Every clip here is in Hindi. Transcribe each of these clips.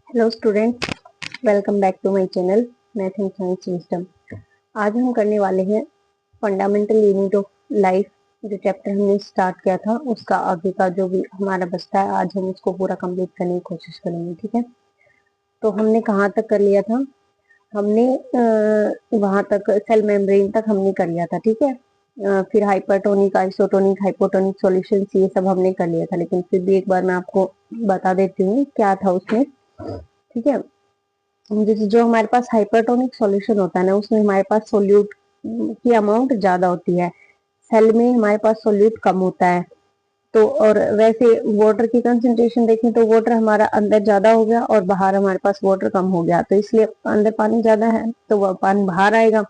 Hello student, welcome back to my channel math and science wisdom. आज हम करने वाले हैं फंडामेंटल यूनिट ऑफ लाइफ। जो चैप्टर हमने स्टार्ट किया था उसका आगे का जो भी हमारा बचता है, आज हम उसको पूरा कंप्लीट करने की कोशिश करेंगे। ठीक है, तो हमने कहाँ तक कर लिया था? हमने वहां तक सेल मेम्ब्रेन तक हमने कर लिया था। ठीक है, फिर हाइपरटोनिक, आइसोटोनिक, हाइपोटोनिक सॉल्यूशंस ये सब हमने कर लिया था, लेकिन फिर भी एक बार मैं आपको बता देती हूँ क्या था उसमें। ठीक है, जैसे जो हमारे पास हाइपरटोनिक सॉल्यूशन होता है ना, उसमें हमारे पास सोल्यूट की अमाउंट ज्यादा होती है, सेल में हमारे पास सोल्यूट कम होता है। तो और वैसे वाटर की कंसंट्रेशन देखें तो वाटर हमारा अंदर ज्यादा हो गया और बाहर हमारे पास वाटर कम हो गया, तो इसलिए अंदर पानी ज्यादा है तो वह पानी बाहर आएगा।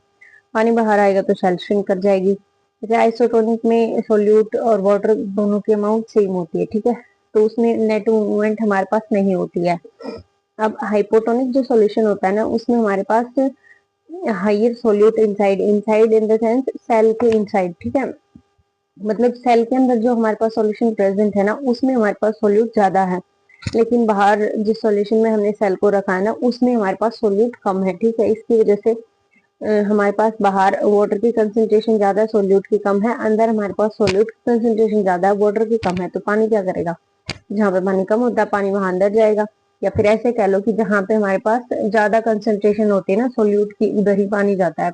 पानी बाहर आएगा तो सेल श्रिंक कर जाएगी। जैसे आइसोटोनिक में सोल्यूट और वाटर दोनों की अमाउंट सेम होती है। ठीक है, तो उसमें नेट मूवमेंट हमारे पास नहीं होती है। अब हाइपोटोनिक जो सॉल्यूशन होता है ना, उसमें हमारे पास higher solute inside, inside in the sense cell के इनसाइड। ठीक है, मतलब सेल के अंदर जो हमारे पास सॉल्यूशन प्रेजेंट है ना, उसमें हमारे पास सोल्यूट ज्यादा है, लेकिन बाहर जिस सॉल्यूशन में हमने सेल को रखा है ना, उसमें हमारे पास सोल्यूट कम है। ठीक है, इसकी वजह से हमारे पास बाहर वाटर की कंसंट्रेशन ज्यादा है, सोल्यूट की कम है। अंदर हमारे पास सोल्यूट की कंसंट्रेशन ज्यादा है, वाटर की कम है, तो पानी क्या करेगा? जहाँ पे पानी कम होता है पानी वहां अंदर जाएगा। या फिर ऐसे कह लो कि जहाँ पे हमारे पास ज्यादा कंसंट्रेशन होती है ना सोल्यूट की, उधर ही पानी जाता है।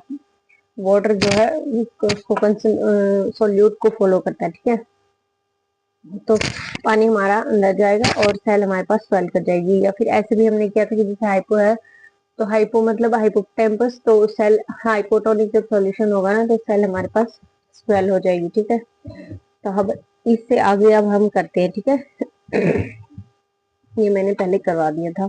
वाटर जो है उसको सोल्यूट को फॉलो करता है। ठीक है, तो पानी हमारा अंदर जाएगा और सेल हमारे पास स्वेल कर जाएगी। या फिर ऐसे भी हमने किया था कि जैसे हाइपो है, तो हाइपो मतलब हाइपोटेम्पस, तो सेल हाइपोटोनिक जब सॉल्यूशन होगा ना, तो सेल हमारे पास स्वेल हो जाएगी। ठीक है, तो अब इससे आगे अब हम करते हैं। ठीक है, ये मैंने पहले करवा दिया था।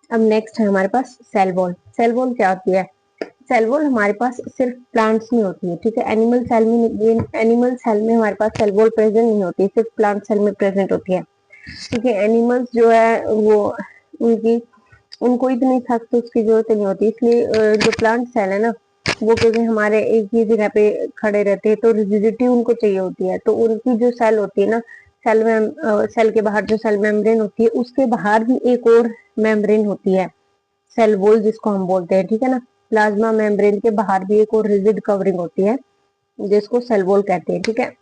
अब नेक्स्ट है हमारे पास सेल वॉल। सेल वॉल क्या होती है? सेल वॉल हमारे पास सिर्फ प्लांट्स में होती है। ठीक है, एनिमल सेल में, ये एनिमल सेल में हमारे पास सेल वॉल प्रेजेंट नहीं होती, सिर्फ प्लांट सेल में प्रेजेंट होती है। ठीक है, एनिमल्स जो है वो उनकी उनको इतनी सख्त उसकी जरूरत नहीं होती, इसलिए जो प्लांट सेल है ना, वो क्योंकि हमारे एक ही जगह पे खड़े रहते हैं, तो रिजिडिटी उनको चाहिए होती है। तो उनकी जो सेल होती है ना, सेल के बाहर जो सेल मेम्ब्रेन होती है, उसके बाहर भी एक और मेम्ब्रेन होती है, सेल वॉल जिसको हम बोलते हैं। ठीक है ना, प्लाज्मा मेम्ब्रेन के बाहर भी एक और रिजिड कवरिंग होती है जिसको सेल वॉल कहते हैं। ठीक है,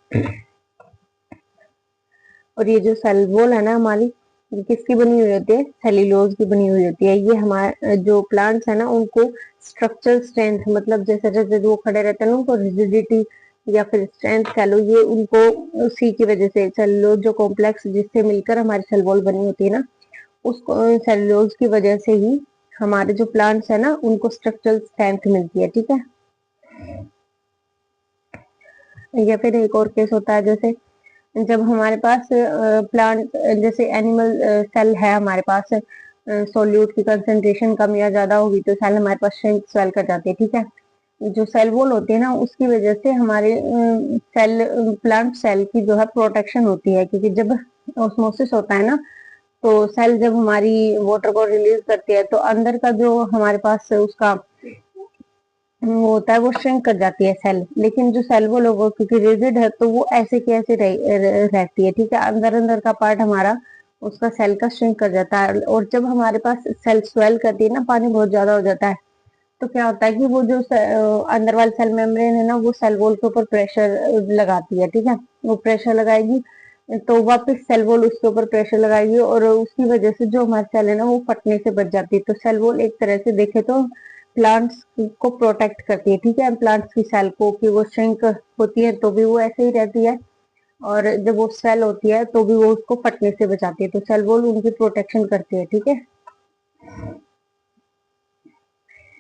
और ये जो सेल वॉल है ना हमारी, ये किसकी बनी हुई होती है? सेल्यूलोज की बनी हुई होती है। ये हमारे जो प्लांट्स है ना, उनको स्ट्रक्चरल स्ट्रेंथ, मतलब जैसे जैसे वो खड़े रहते हैं ना, उनको रिजिडिटी या फिर स्ट्रेंथ कह लो, ये उनको उसी की वजह से सेल्यूलोज जो कॉम्प्लेक्स जिससे मिलकर हमारी सेल वॉल बनी होती है ना, उसको सेल्यूलोज की वजह से ही हमारे जो प्लांट्स है ना, उनको स्ट्रक्चरल स्ट्रेंथ मिलती है। ठीक है, या फिर एक और केस होता है, जैसे जब हमारे पास प्लांट जैसे एनिमल सेल है हमारे पास, सोल्यूट की कंसंट्रेशन कम या ज्यादा होगी तो सेल हमारे पास श्रिंक स्वेल कर जाते हैं। ठीक है, जो सेल वॉल होती है ना, उसकी वजह से हमारे सेल प्लांट सेल की जो है प्रोटेक्शन होती है, क्योंकि जब ऑस्मोसिस होता है ना, तो सेल जब हमारी वाटर को रिलीज करती है, तो अंदर का जो हमारे पास उसका वो होता है, वो श्रिंक कर जाती है सेल। लेकिन जो सेल वो लोगों क्योंकि रिजिड है, तो वो ऐसे की ऐसे रहती है। ठीक है, अंदर अंदर का पार्ट हमारा उसका सेल का श्रिंक कर जाता है। और जब हमारे पास सेल स्वेल करती है ना, पानी बहुत ज्यादा हो जाता है, तो क्या होता है कि वो जो अंदर वाली सेल मेम्ब्रेन है ना, वो सेल वॉल के ऊपर प्रेशर लगाती है। ठीक है, वो प्रेशर लगाएगी तो वापस सेल वॉल उसके ऊपर प्रेशर लगाएगी, और उसकी वजह से जो हमारी सेल है ना, वो फटने से बच जाती है। तो सेल वॉल एक तरह से देखे तो प्लांट्स को प्रोटेक्ट करती है। ठीक है, प्लांट्स की सेल को, कि वो श्रिंक होती है तो भी वो ऐसे ही रहती है, और जब वो सेल होती है तो भी वो उसको फटने से बचाती है। तो सेल वॉल उनकी प्रोटेक्शन करती है। ठीक है,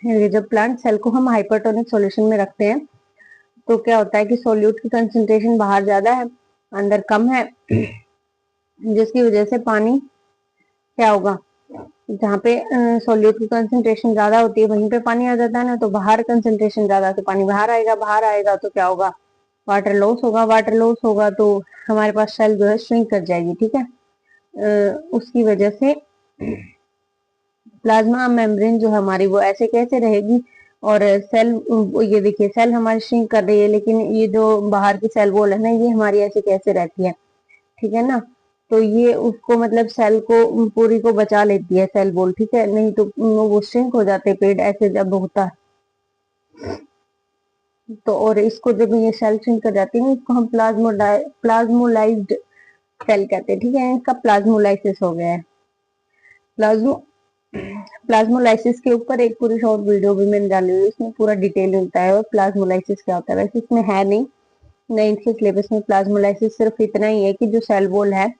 ये जब प्लांट सेल को हम हाइपरटोनिक सॉल्यूशन में रखते हैं, तो क्या होता है कि सोल्यूट की कंसंट्रेशन बाहर ज्यादा है, अंदर कम है, जिसकी वजह से पानी क्या होगा? जहाँ पे सोल्यूट की कंसंट्रेशन ज्यादा होती है वहीं पे पानी आ जाता है ना, तो बाहर कंसंट्रेशन ज्यादा, तो पानी बाहर आएगा, बाहर आएगा तो क्या होगा? वाटर लॉस होगा, वाटर लॉस होगा तो हमारे पास सेल जो है श्रिंक कर जाएगी। ठीक है, उसकी वजह से प्लाज्मा मेम्ब्रेन जो हमारी वो ऐसे कैसे रहेगी, और सेल, ये देखिए सेल हमारी श्रिंक कर रही है, लेकिन ये जो बाहर की सेल वॉल है ना, ये हमारी ऐसे कैसे रहती है। ठीक है ना, तो ये उसको मतलब सेल को पूरी को बचा लेती है सेल वॉल, ठीक है, नहीं तो वो श्रिंक हो जाते पेड़ ऐसे जब होता है तो। और इसको जब ये सेल श्रिंक कर जाती है इसको हम प्लाज्मोलाइज्ड सेल कहते हैं, ठीक है, इसका प्लाज्मोलाइसिस हो गया है। प्लाज्मो प्लाज्मोलाइसिस के ऊपर एक पूरी शॉर्ट वीडियो भी मैंने डाली हुई है, इसमें पूरा डिटेल मिलता है और प्लाज्मोलाइसिस क्या होता है। वैसे इसमें है नहीं 9th के सिलेबस में प्लाज्मोलाइसिस, सिर्फ इतना ही है कि जो सेल वॉल है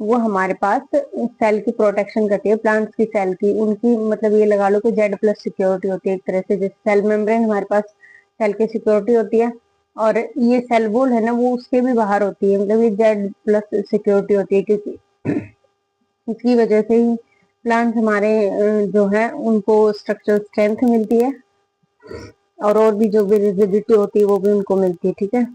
वो हमारे पास सेल की प्रोटेक्शन करती है, प्लांट्स की सेल की, उनकी मतलब ये लगा लो कि Z+ सिक्योरिटी होती है एक तरह से। जैसे सेल मेम्ब्रेन हमारे पास सेल की सिक्योरिटी होती है और ये सेल वॉल है ना वो उसके भी बाहर होती है, मतलब ये Z+ सिक्योरिटी होती है, क्योंकि इसकी वजह से ही प्लांट्स हमारे जो है उनको स्ट्रक्चरल स्ट्रेंथ मिलती है और भी जो भी रिजिडिटी होती है वो भी उनको मिलती है, ठीक है।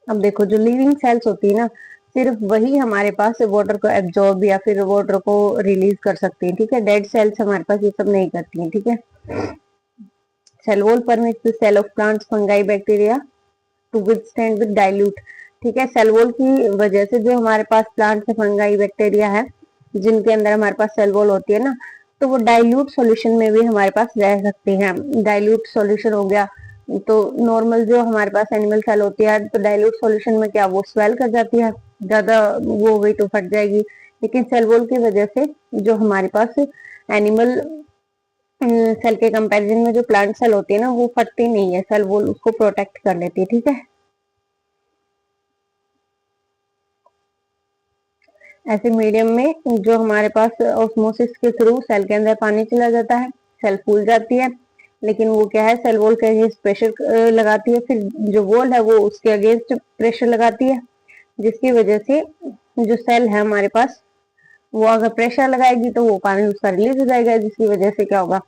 अब देखो जो लिविंग सेल्स होती है ना सिर्फ वही हमारे पास वाटर को एब्जॉर्ब या फिर वाटर को रिलीज कर सकती है, ठीक है। डेड सेल्स हमारे पास ये सब नहीं करती हैं, ठीक है। Cell wall permits the cell of plants, fungi, bacteria to withstand with dilute, ठीक है। सेल वॉल की वजह से जो हमारे पास प्लांट से फंगाई बैक्टीरिया है जिनके अंदर हमारे पास सेल वॉल होती है ना तो वो डाइल्यूट सॉल्यूशन में भी हमारे पास रह सकते हैं। डाइल्यूट सॉल्यूशन हो गया तो नॉर्मल जो हमारे पास एनिमल सेल होती है तो डाइल्यूट सॉल्यूशन में क्या वो स्वेल कर जाती है, ज्यादा वो हो गई तो फट जाएगी। लेकिन सेल वॉल की वजह से जो हमारे पास एनिमल सेल के कंपैरिजन में जो प्लांट सेल होती है ना वो फटती नहीं है, सेल वॉल उसको प्रोटेक्ट कर लेती है, ठीक है। ऐसे मीडियम में जो हमारे पास ऑस्मोसिस के थ्रू सेल के अंदर पानी चला जाता है, सेल फूल जाती है, लेकिन वो क्या है सेल वॉल के अगेंस्ट प्रेशर लगाती है, फिर जो वॉल है वो उसके अगेंस्ट प्रेशर लगाती है, जिसकी वजह से जो सेल है हमारे पास वो अगर प्रेशर लगाएगी तो वो पानी उसका रिलीज हो जाएगा, जिसकी वजह से क्या होगा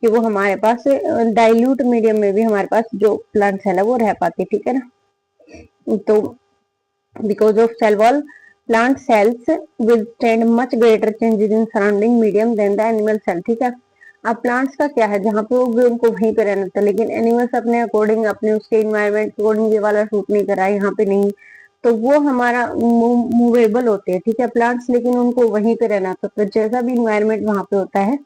कि वो हमारे पास डाइल्यूट मीडियम में भी हमारे पास जो प्लांट सेल है वो रह पाती है, ठीक है ना। तो because of cell wall plant cells withstand much greater changes in surrounding medium than the animal cell, ठीक है। अब प्लांट्स का क्या है जहाँ पे वो भी उनको वहीं पे रहना था, लेकिन एनिमल्स अपने अकॉर्डिंग अपने उसके इन्वायरमेंट के अकॉर्डिंग ये वाला सूट नहीं करा यहाँ पे नहीं, तो वो हमारा मूवेबल होते हैं, ठीक है प्लांट्स, लेकिन उनको वहीं पे रहना होता है, तो जैसा भी इन्वायरमेंट वहां पे होता है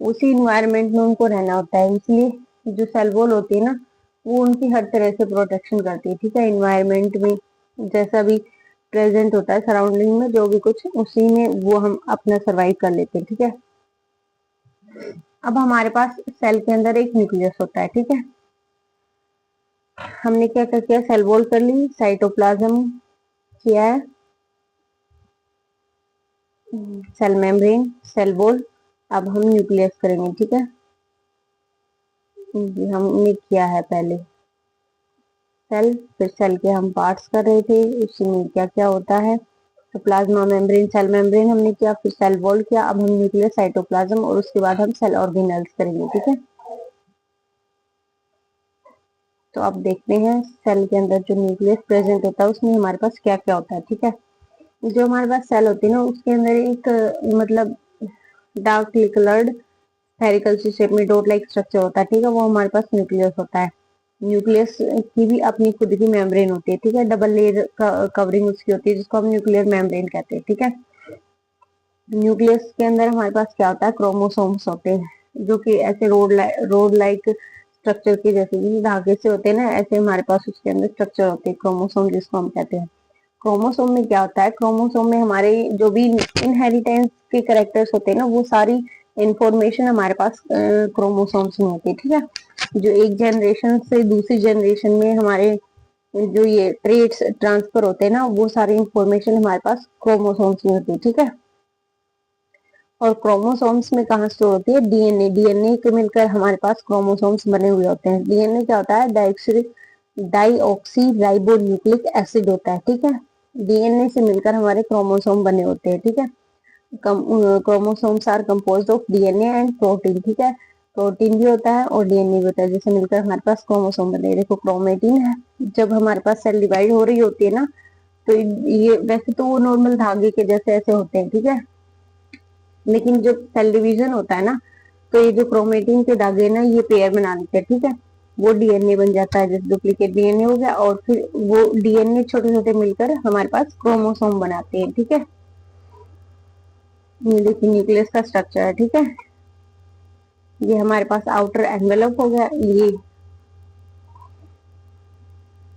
उसी इन्वायरमेंट में उनको रहना होता है। इसलिए जो सेल वॉल होती है ना वो उनकी हर तरह से प्रोटेक्शन करती है, ठीक है। इन्वायरमेंट में जैसा भी प्रेजेंट होता है सराउंडिंग में जो भी कुछ उसी में वो हम अपना सरवाइव कर लेते हैं, ठीक है। अब हमारे पास सेल के अंदर एक न्यूक्लियस होता है, ठीक है। हमने क्या क्या किया, सेल वॉल कर ली, साइटोप्लाज्म किया है, सेल मेम्ब्रेन, सेल वॉल, अब हम न्यूक्लियस करेंगे, ठीक है। हमने किया है पहले सेल, फिर सेल के हम पार्ट्स कर रहे थे उसी में क्या क्या होता है, तो प्लाज्मा मेम्ब्रेन, सेल मेम्ब्रेन हमने किया, फिर सेल वॉल किया, अब हम न्यूक्लियस, साइटोप्लाज्म और उसके बाद हम सेल ऑर्गेनेल्स करेंगे, ठीक है। तो अब देखते हैं सेल के अंदर जो न्यूक्लियस प्रेजेंट होता है उसमें हमारे पास क्या क्या होता है, ठीक है। जो हमारे पास सेल होती है ना उसके अंदर एक मतलब डार्क कलर्ड स्फेरिकल शेप में डॉट लाइक स्ट्रक्चर होता है, ठीक है, वो हमारे पास न्यूक्लियस होता है। न्यूक्लियस की भी अपनी खुद की मेम्ब्रेन होती है, ठीक है, डबल लेयर कवरिंग उसकी होती है जिसको हम न्यूक्लियर मेम्ब्रेन कहते हैं, ठीक है। न्यूक्लियस के अंदर हमारे पास क्या होता है, क्रोमोसोम्स होते हैं जो कि ऐसे रोड लाइक स्ट्रक्चर के जैसे धागे से होते हैं ना, ऐसे हमारे पास उसके अंदर स्ट्रक्चर होते हैं क्रोमोसोम जिसको हम कहते हैं। क्रोमोसोम में क्या होता है, क्रोमोसोम में हमारे जो भी इनहेरिटेंस के कैरेक्टर्स होते हैं ना वो सारी इंफॉर्मेशन हमारे पास क्रोमोसोम्स में होती है, ठीक है। जो एक जनरेशन से दूसरी जनरेशन में हमारे जो ये ट्रेड्स ट्रांसफर होते हैं ना वो सारी इंफॉर्मेशन हमारे पास क्रोमोसोम्स में होती है, ठीक है। और क्रोमोसोम्स में कहाँ स्टोर होती है, डीएनए, डीएनए के मिलकर हमारे पास क्रोमोसोम्स बने हुए होते हैं। डीएनए क्या होता है, डाईऑक्सी राइबो न्यूक्लिक एसिड होता है, ठीक है। डीएनए से मिलकर हमारे क्रोमोसोम बने होते हैं, ठीक है। Chromosomes are composed of DNA and protein, ठीक है, प्रोटीन भी होता है और डीएनए भी होता है जिससे मिलकर हमारे पास क्रोमोसोम बने। देखो क्रोमेटिन है, जब हमारे पास सेल डिवाइड हो रही होती है ना तो ये वैसे तो वो नॉर्मल धागे के जैसे ऐसे होते हैं, ठीक है, लेकिन जब सेल डिवीजन होता है ना तो ये जो क्रोमेटिन के धागे ना ये पेयर बना लेते हैं, ठीक है। वो डीएनए बन जाता है, जैसे डुप्लीकेट डीएनए हो गया, और फिर वो डीएनए छोटे छोटे मिलकर हमारे पास क्रोमोसोम बनाते हैं। ठीक है, ये देखिए न्यूक्लियस का स्ट्रक्चर है। ठीक है, ये हमारे पास आउटर एनवेलप हो गया, ये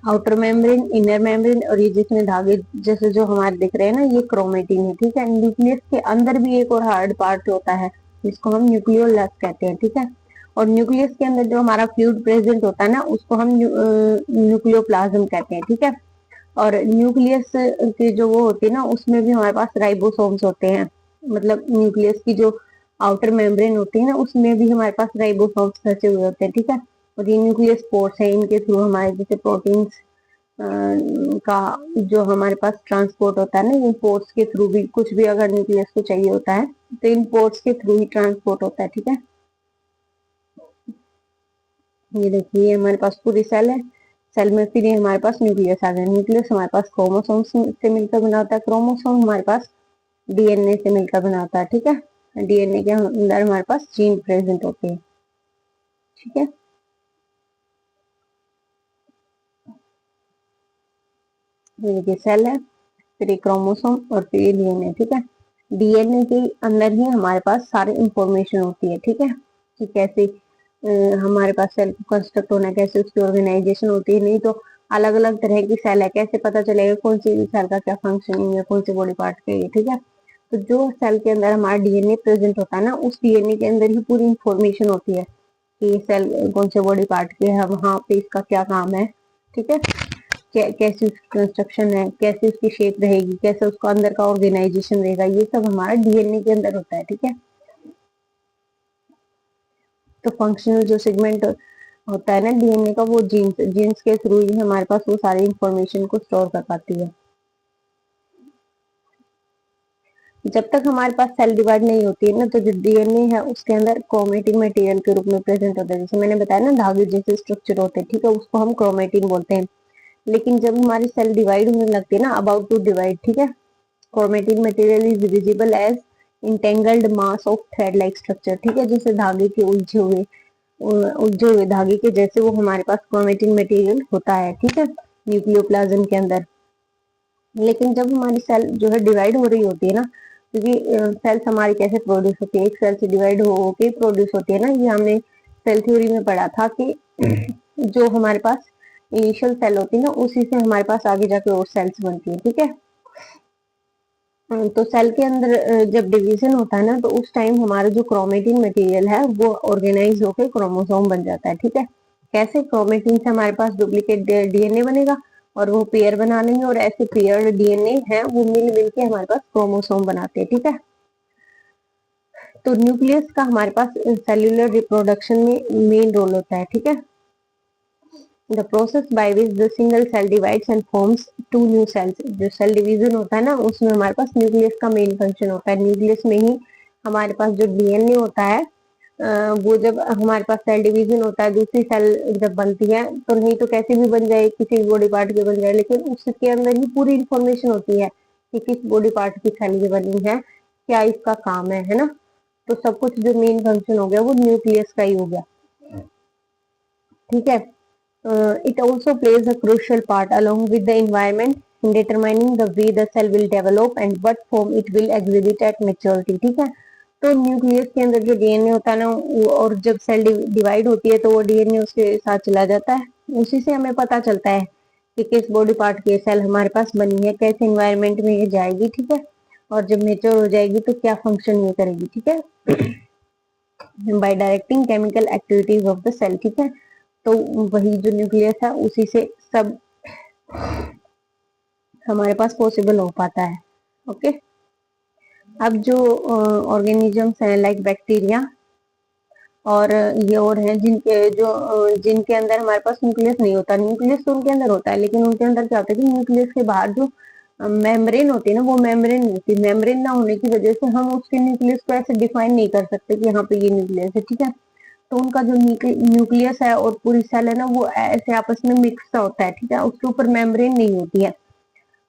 आउटर मेम्ब्रेन, इनर मेम्ब्रेन, और ये जिसमें धागे जैसे जो हमारे दिख रहे हैं ना, ये क्रोमेटिन है। ठीक है, न्यूक्लियस के अंदर भी एक और हार्ड पार्ट होता है जिसको हम न्यूक्लियोलस कहते हैं। ठीक है, और न्यूक्लियस के अंदर जो हमारा फ्लूइड प्रेजेंट होता है ना, उसको हम न्यूक्लियोप्लाज्म कहते हैं। ठीक है, और न्यूक्लियस के जो वो होती है ना, उसमें भी हमारे पास राइबोसोम्स होते हैं। मतलब न्यूक्लियस की जो आउटर मेम्ब्रेन होती है ना, उसमें भी हमारे पास राइबोसोम्स फंसे हुए होते हैं। ठीक है, और ये न्यूक्लियस पोर्स है, इनके थ्रू हमारे जैसे प्रोटीन्स का जो हमारे पास ट्रांसपोर्ट होता है ना, इन पोर्ट्स के थ्रू भी, कुछ भी अगर न्यूक्लियस को चाहिए होता है तो इन पोर्ट्स के थ्रू ही ट्रांसपोर्ट होता है। ठीक है, ये देखिए हमारे पास पूरी सेल है, सेल में फिर ये हमारे पास न्यूक्लियस आ गया। न्यूक्लियस हमारे पास क्रोमोसोम से मिलकर बना होता है, क्रोमोसोम हमारे पास डीएनए से मिलकर बना होता है। ठीक है, डीएनए के अंदर हमारे पास जीन प्रेजेंट होते हैं। ठीक है, ये देखिए सेल है, फिर एक क्रोमोसोम, और फिर ये डीएनए। ठीक है, डीएनए के अंदर ही हमारे पास सारी इंफॉर्मेशन होती है। ठीक है, कि कैसे हमारे पास सेल को कंस्ट्रक्ट होना है, कैसे उसकी ऑर्गेनाइजेशन होती है। नहीं तो अलग अलग तरह की सेल है, कैसे पता चलेगा कौन सी सेल का क्या फंक्शनिंग है, कौन से बॉडी पार्ट के लिए। ठीक है, तो जो सेल के अंदर हमारा डीएनए प्रेजेंट होता है ना, उस डीएनए के अंदर ही पूरी इंफॉर्मेशन होती है कि सेल कौन से बॉडी पार्ट के है, वहाँ पे इसका क्या काम है। ठीक है, कैसी उसकी कंस्ट्रक्शन है, कैसी उसकी शेप रहेगी, कैसे उसका अंदर का ऑर्गेनाइजेशन रहेगा, ये सब हमारा डीएनए के अंदर होता है। ठीक है, तो फंक्शनल जो सेगमेंट होता है ना डीएनए का, वो जीन्स जीन्स के थ्रू ही हमारे पास वो सारी इंफॉर्मेशन को स्टोर कर पाती है। जब तक हमारे पास सेल डिवाइड नहीं होती है ना, तो जो डीएनए है उसके अंदर क्रोमेटिन मटेरियल के रूप में प्रेजेंट होता है। जैसे मैंने बताया ना, धागे जैसे स्ट्रक्चर होते हैं। ठीक है, उसको हम क्रोमेटिन बोलते हैं। लेकिन जब हमारी सेल डिवाइड होने लगती है ना, अबाउट टू डिवाइड, ठीक है, chromatin material is visible as entangled mass of thread like structure. ठीक है, जैसे धागे के उलझे हुए धागे के जैसे वो हमारे पास क्रोमेटिन मटेरियल होता है। ठीक है, न्यूक्लियोप्लाज्म के अंदर। लेकिन जब हमारी सेल जो है डिवाइड हो रही होती है ना, क्योंकि सेल्स हमारी कैसे प्रोड्यूस होती है, एक सेल से डिवाइड हो के प्रोड्यूस होती है ना, ये हमने सेल थ्योरी में पढ़ा था कि जो हमारे पास इनिशियल सेल होती है ना, उसी से हमारे पास आगे जाके और सेल्स बनती है। ठीक है, तो सेल के अंदर जब डिवीजन होता है ना, तो उस टाइम हमारा जो क्रोमेटिन मटेरियल है वो ऑर्गेनाइज होकर क्रोमोसोम बन जाता है। ठीक है, कैसे क्रोमेटिन से हमारे पास डुप्लीकेट डीएनए बनेगा और वो पेयर बना लेंगे, और ऐसे पेयर डीएनए है वो मिल मिल के हमारे पास क्रोमोसोम बनाते हैं। ठीक है, तो न्यूक्लियस का हमारे पास सेल्यूलर रिप्रोडक्शन में मेन रोल होता है। ठीक है, the process by which the single cell divides and forms two new cells. जो सेल डिवीजन होता है ना, उसमें हमारे पास न्यूक्लियस का मेन फंक्शन होता है। न्यूक्लियस में ही हमारे पास जो डीएनए होता है, वो जब हमारे पास सेल डिवीजन होता है, दूसरी सेल जब बनती है, तो नहीं तो कैसे भी बन जाए, किसी बॉडी पार्ट की बन जाए, लेकिन उसके अंदर ही पूरी इंफॉर्मेशन होती है कि किस बॉडी पार्ट की सेल ये बनी है, क्या इसका काम है ना। तो सब कुछ जो मेन फंक्शन हो गया वो न्यूक्लियस का ही हो गया। ठीक है, it also plays a crucial part along with the environment in determining the way the cell will develop and what form it will exhibit at maturity। ठीक है, तो न्यूक्लियस के अंदर जो डीएनए होता है ना, और जब सेल डिवाइड होती है तो वो डीएनए उसके साथ चला जाता है। उसी से हमें पता चलता है कि किस बॉडी पार्ट की सेल हमारे पास बनी है, कैसे इन्वायरमेंट में ये जाएगी। ठीक है, और जब मेच्योर हो जाएगी तो क्या फंक्शन ये करेगी। ठीक है, by directing chemical activities of the cell. ठीक है, तो वही जो न्यूक्लियस है उसी से सब हमारे पास पॉसिबल हो पाता है। ओके, अब जो ऑर्गेनिजम्स हैं लाइक बैक्टीरिया और ये और हैं जिनके अंदर हमारे पास न्यूक्लियस नहीं होता। न्यूक्लियस तो उनके अंदर होता है, लेकिन उनके अंदर क्या होता है कि न्यूक्लियस के बाहर जो मेम्ब्रेन होती है ना, वो मेम्ब्रेन नहीं होती। मेम्ब्रेन ना होने की वजह से हम उसके न्यूक्लियस को ऐसे डिफाइन नहीं कर सकते कि यहाँ पे ये न्यूक्लियस है। ठीक है, तो उनका जो न्यूक्लियस है और पूरी सेल है ना, वो ऐसे आपस में मिक्स सा होता है। ठीक है, उसके ऊपर मेम्ब्रेन नहीं होती है,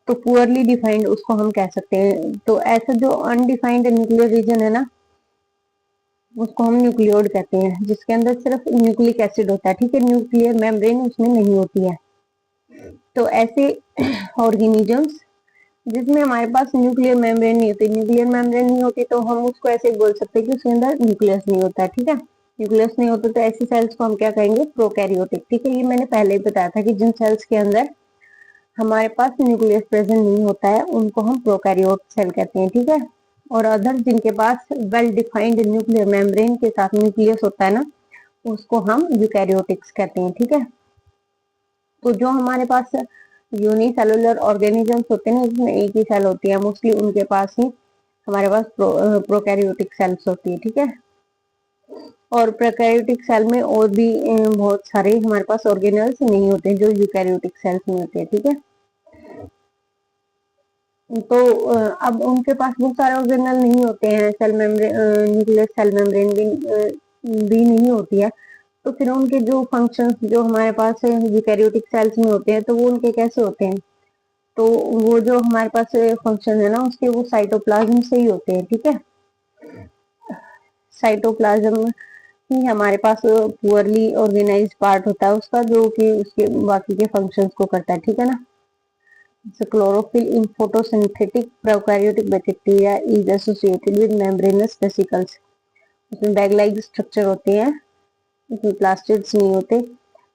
तो पुअरली डिफाइंड उसको हम कह सकते हैं। तो ऐसा जो अनडिफाइंड न्यूक्लियर रीजन है ना, उसको हम न्यूक्लियोइड कहते हैं, जिसके अंदर सिर्फ न्यूक्लिक एसिड होता है, ठीक है, न्यूक्लियर मेम्ब्रेन उसमें नहीं होती है। तो ऐसे ऑर्गेनिजम्स जिसमें हमारे पास न्यूक्लियर मेम्ब्रेन नहीं होती, न्यूक्लियर मेम्ब्रेन नहीं होती तो हम उसको ऐसे बोल सकते हैं कि उसके अंदर न्यूक्लियस नहीं होता है, ठीक है। न्यूक्लियस नहीं होता तो ऐसी सेल्स को हम क्या कहेंगे, प्रोकैरियोटिक, ठीक है। ये मैंने पहले ही बताया था कि जिन सेल्स के अंदर हमारे पास न्यूक्लियस प्रेजेंट नहीं होता है उनको हम प्रोकैरियोट सेल कहते हैं, ठीक है। और अदर जिनके पास वेल डिफाइंड न्यूक्लियर मेम्ब्रेन के साथ न्यूक्लियस होता है ना, उसको हम यूकैरियोटिक्स कहते हैं, ठीक है। तो जो हमारे पास यूनिसेलुलर ऑर्गेनिजम्स होते हैं ना, जिसमें एक ही सेल होती है, मोस्टली उनके पास ही हमारे पास प्रोकैरियोटिक सेल्स होती है, ठीक है। और प्रोकैरियोटिक सेल में और भी बहुत सारे हमारे पास ऑर्गेनल्स नहीं होते जो यूकैरियोटिक सेल्स में होते हैं, ठीक है। तो अब उनके पास बहुत सारे ऑर्गेनल नहीं होते हैं, cell membrane, nucleus cell membrane भी नहीं होती है, तो फिर उनके जो फंक्शंस जो हमारे पास यूकैरियोटिक सेल्स में होते हैं तो वो उनके कैसे होते हैं, तो वो जो हमारे पास फंक्शन है ना उसके, वो साइटोप्लाज्म से ही होते हैं, ठीक है। साइटोप्लाज्म ही हमारे पास पुअरली ऑर्गेनाइज्ड पार्ट होता है उसका, जो कि उसके बाकी के फंक्शंस को करता है, ठीक है ना। Chlorophyll in photosynthetic prokaryotic bacteria is associated with membranes vesicles. उसमें बैग लाइक स्ट्रक्चर होते हैं, इसमें प्लास्टिड्स नहीं होते,